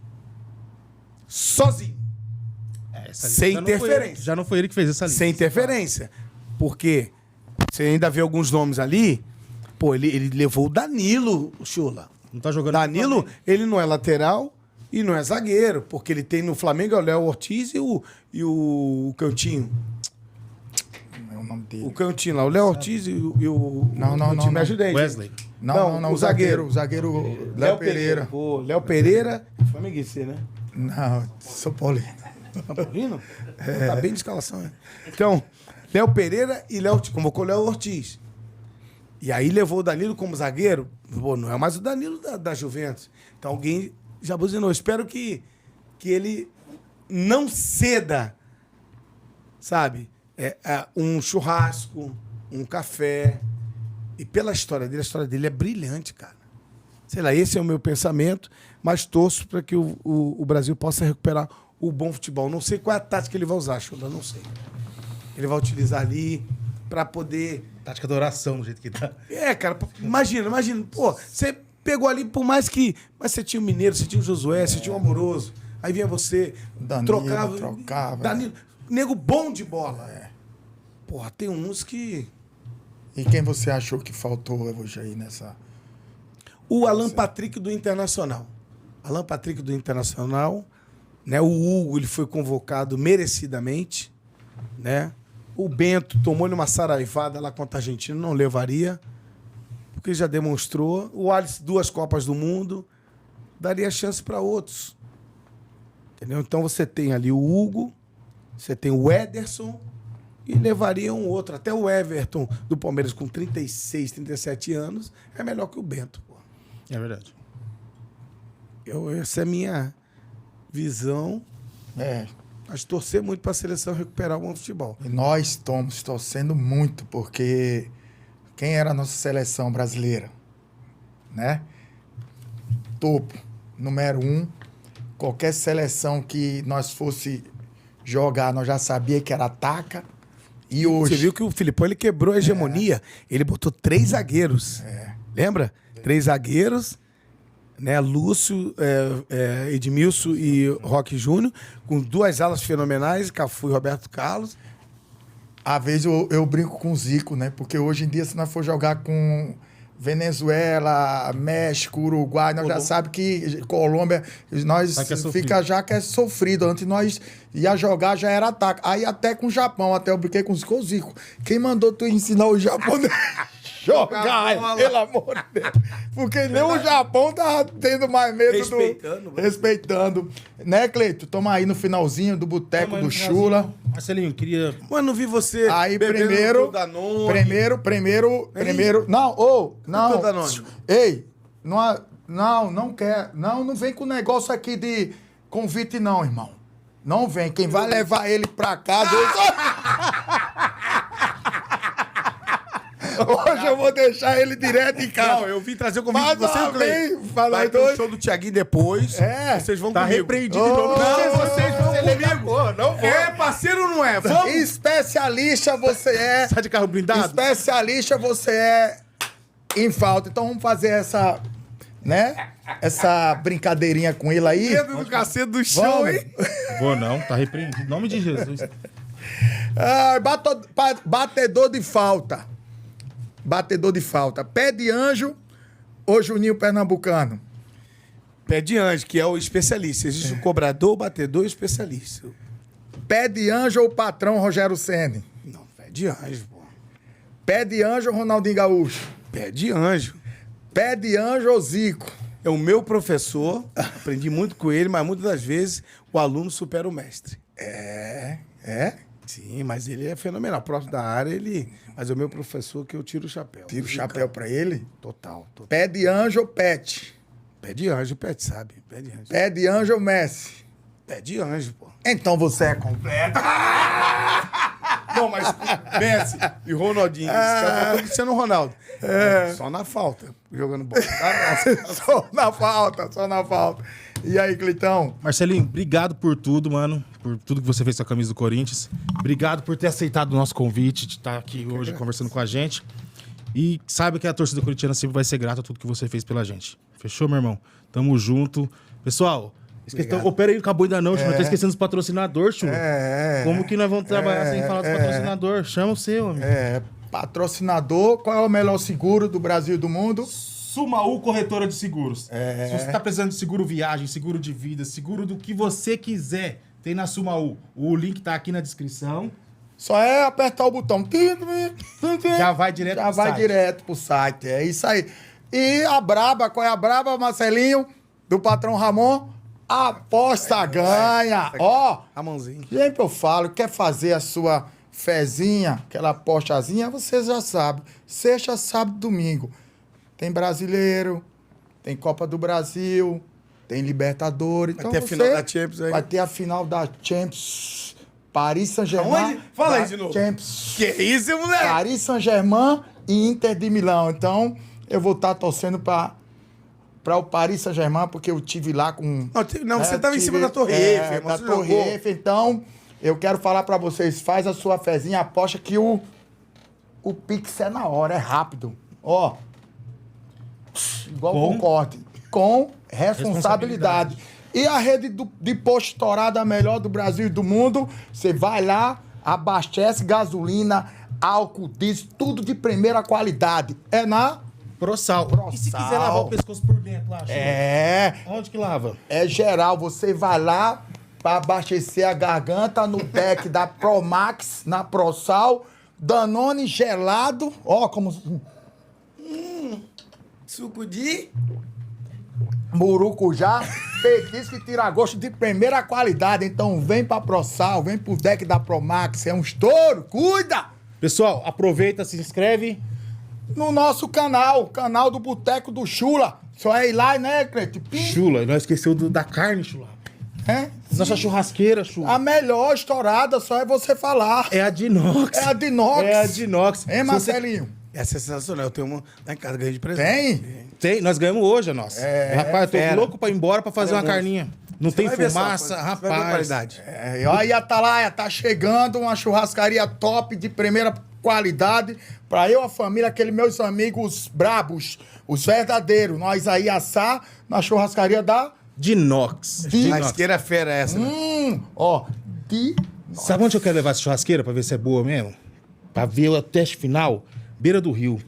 Sozinho. Sem interferência. Já não foi ele que fez essa lista. Sem interferência. Porque você ainda vê alguns nomes ali. Pô, ele levou o Danilo, Chula. Não tá jogando. Danilo, ele não é lateral e não é zagueiro. Porque ele tem no Flamengo é o Léo Ortiz e o Cantinho. Não é o nome dele. O Cantinho lá. O Léo Ortiz e o. Não, Cantinho, me não. ajuda aí. Wesley. Não, o zagueiro. O zagueiro Léo Pereira. O Léo Pereira. Flamenguista, né? Não, São Paulino. Paulino? Tá bem de escalação, né? Então, Léo Pereira e convocou o Léo Ortiz. E aí levou o Danilo como zagueiro. Pô, não é mais o Danilo da Juventus. Então alguém já buzinou. Espero que ele não ceda, sabe? Um churrasco, um café. E pela história dele, a história dele é brilhante, cara. Sei lá, esse é o meu pensamento, mas torço para que o Brasil possa recuperar o bom futebol. Não sei qual é a tática que ele vai usar, Chula, não sei. Ele vai utilizar ali para poder... Tática da oração, do jeito que tá. Cara, imagina. Pô, você pegou ali, por mais que... Mas você tinha o Mineiro, você tinha o Josué, você tinha o Amoroso. Aí vinha você, Danilo, trocava. Danilo, nego bom de bola. Porra, tem uns que... E quem você achou que faltou hoje aí nessa... O Alan Patrick do Internacional. Alan Patrick do Internacional, né? O Hugo, ele foi convocado merecidamente, né? O Bento tomou-lhe uma saraivada lá contra a Argentina, não levaria, porque já demonstrou. O Alisson, 2 Copas do Mundo, daria chance para outros. Entendeu? Então você tem ali o Hugo, você tem o Ederson e levaria um outro. Até o Everton do Palmeiras com 36, 37 anos é melhor que o Bento, pô. É verdade. Essa é a minha visão. Mas torcer muito para a seleção recuperar o bom futebol. E nós estamos torcendo muito, porque quem era a nossa seleção brasileira? Né? Topo, número 1. Qualquer seleção que nós fosse jogar, nós já sabia que era ataca. E hoje... Você viu que o Filipão, ele quebrou a hegemonia. Ele botou 3 zagueiros. Lembra? 3 zagueiros, né? Lúcio, Edmilson e Roque Júnior, com 2 alas fenomenais, Cafu e Roberto Carlos. Às vezes eu brinco com o Zico, né? Porque hoje em dia, se nós for jogar com Venezuela, México, Uruguai, nós já sabemos que Colômbia, nós fica já que é sofrido. Antes nós ia jogar, já era ataque. Aí até com o Japão, até eu brinquei com o Zico. Quem mandou tu ensinar o japonês? Jogar, pelo amor de Deus. Porque nem o Japão tá tendo mais medo respeitando. Né, Cleito? Toma aí no finalzinho do Boteco do Chula. Marcelinho, queria... Mas não vi você aí primeiro... Não, Ei, não quer. Não vem com negócio aqui de convite não, irmão. Não vem. Quem vai levar ele pra casa... Hoje eu vou deixar ele direto em casa. Não, eu vim trazer o convite de você, Cleiton. Vai ter o show do Thiaguinho depois. Vocês vão comigo. Repreendido de novo. Não, vocês vão comigo. Não vou. Parceiro ou não é? Vamos. Especialista você é. Sai de carro blindado? Especialista você é em falta. Então vamos fazer essa, né? Essa brincadeirinha com ele aí. Medo do cacete do show, hein? Vou não, tá repreendido. Em nome de Jesus. Batedor de falta. Batedor de falta. Pé de anjo ou Juninho Pernambucano? Pé de anjo, que é o especialista. Existe o cobrador, o batedor e o especialista. Pé de anjo ou patrão Rogério Ceni? Não, pé de anjo, pô. Pé de anjo ou Ronaldinho Gaúcho? Pé de anjo. Pé de anjo ou Zico? É o meu professor, aprendi muito com ele, mas muitas das vezes o aluno supera o mestre. É? Sim, mas ele é fenomenal. Próximo da área, ele... Mas é o meu professor que eu tiro o chapéu. Tira o chapéu pra ele? Total. Pé de anjo ou pet? Pé de anjo, o Pet sabe. Pé de anjo. Pé de anjo ou Messi? Pé de anjo, pô. Então você é completo. Não, mas Messi e Ronaldinho. Esse cara é o Cristiano Ronaldo. Só na falta, jogando bola. Só na falta, só na falta. E aí, Cleitão? Marcelinho, obrigado por tudo, mano. Por tudo que você fez com a camisa do Corinthians. Obrigado por ter aceitado o nosso convite, de estar aqui hoje conversando com a gente. E saiba que a torcida corintiana sempre vai ser grata a tudo que você fez pela gente. Fechou, meu irmão? Tamo junto. Pessoal, pera aí, acabou ainda não, nós tá esquecendo dos patrocinadores, Chulo. Como que nós vamos trabalhar sem falar dos patrocinadores? Chama o seu, amigo. Patrocinador, qual é o melhor seguro do Brasil e do mundo? Sumaú Corretora de Seguros. Se você tá precisando de seguro viagem, seguro de vida, seguro do que você quiser, tem na Sumaú. O link tá aqui na descrição. Só é apertar o botão. Já vai direto Já pro vai site. direto pro site. É isso aí. E a braba, qual é a braba, Marcelinho? Do patrão Ramon? Aposta ganha. Ó, Ramonzinho. sempre eu falo, quer fazer a sua fezinha, aquela apostazinha, você já sabe. Sexta, sábado, domingo. Tem brasileiro, tem Copa do Brasil, tem Libertadores. Vai Então ter a final da Champions aí. Vai ter a final da Champions. Paris Saint-Germain. Aonde? Fala aí da de novo. Champions. Que isso, moleque? Paris Saint-Germain e Inter de Milão. Então, eu vou estar torcendo para o Paris Saint-Germain, porque eu tive lá com... Não, você tava em cima da Torre Eiffel, Eiffel, da você Torre jogou. Eiffel. Então, eu quero falar para vocês, faz a sua fezinha, aposta que o Pix é na hora, é rápido. Ó, igual Com? concorde. Com responsabilidade. E a rede de posto estourada, a melhor do Brasil e do mundo, você vai lá, abastece gasolina, álcool, diesel, tudo de primeira qualidade. É na... Prosal. E se quiser lavar o pescoço por dentro lá, Chulo? Onde que lava? É geral. Você vai lá para abastecer a garganta no deck da Promax, na Prosal, Danone gelado. Ó, como... Suco de... Murucujá, petisco e tira-gosto de primeira qualidade. Então vem pra Prosal, vem pro deck da Promax. É um estouro, cuida! Pessoal, aproveita, se inscreve. No nosso canal do Boteco do Chula. Só é ir lá, né, Cleito? Chula, nós esquecemos da carne, Chula. É? Nossa churrasqueira, Chula. A melhor estourada, só é você falar. É a de inox. É a de inox. É a de inox. Hein, Se você- Marcelinho? Essa é sensacional. Eu tenho uma lá em casa, ganhei de presente. Tem? Nós ganhamos hoje a nossa. Rapaz, eu tô fera. louco pra ir embora pra fazer uma carninha. Não tem vai ver só, fumaça, você vai ver a rapaz. qualidade. E aí, Atalaia, tá chegando uma churrascaria top de primeira qualidade pra eu, a família, aqueles meus amigos brabos, os verdadeiros. Nós aí assar na churrascaria da... De inox. De inox. Lasqueira fera essa, né? Ó, de... Sabe onde eu quero levar essa churrasqueira pra ver se é boa mesmo? Pra ver o teste final? Beira do rio.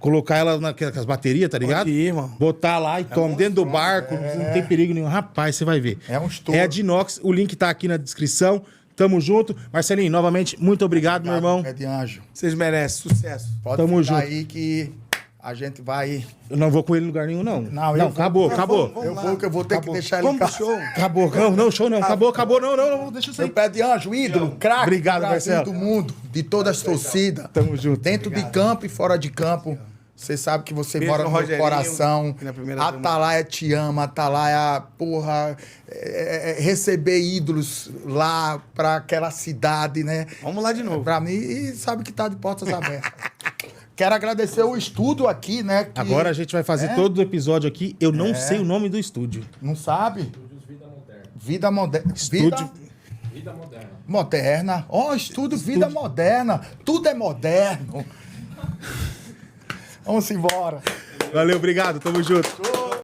Colocar ela naquelas baterias, tá ligado? Pode ir, irmão. Botar lá e toma dentro do barco, não tem perigo nenhum. Rapaz, você vai ver. É um estouro. É a de inox, o link tá aqui na descrição. Tamo junto. Marcelinho, novamente, muito obrigado, meu irmão. Pé de anjo. Vocês merecem sucesso. Pode Tamo ficar junto. aí que a gente vai... Eu não vou com ele em lugar nenhum, não. Não, eu vou. acabou, Eu acabou. vou. Eu vou ter que deixar ele em Vamos pro casa. show. Acabou, não, show não. Acabou, não, deixa eu Meu sair. pé de anjo, ídolo, craque Obrigado, do Brasil, Marcelo. do mundo, de todas as torcidas. Tamo junto. Dentro de campo e fora de campo. Você sabe que você Beijo mora no no meu Rogerinho, coração. que na primeira turma. Atalaia te ama, Atalaia, porra, receber ídolos lá pra aquela cidade, né? Vamos lá de novo. Pra mim, e sabe que tá de portas abertas. Quero agradecer o estúdio aqui, né? que- Agora a gente vai fazer todo o episódio aqui. Eu não sei o nome do estúdio. Não sabe? Vida Moderna. Estúdio- Vida Moderna. Ó, estúdio Vida Moderna. Tudo é moderno. Vamos embora. Valeu, obrigado, tamo junto.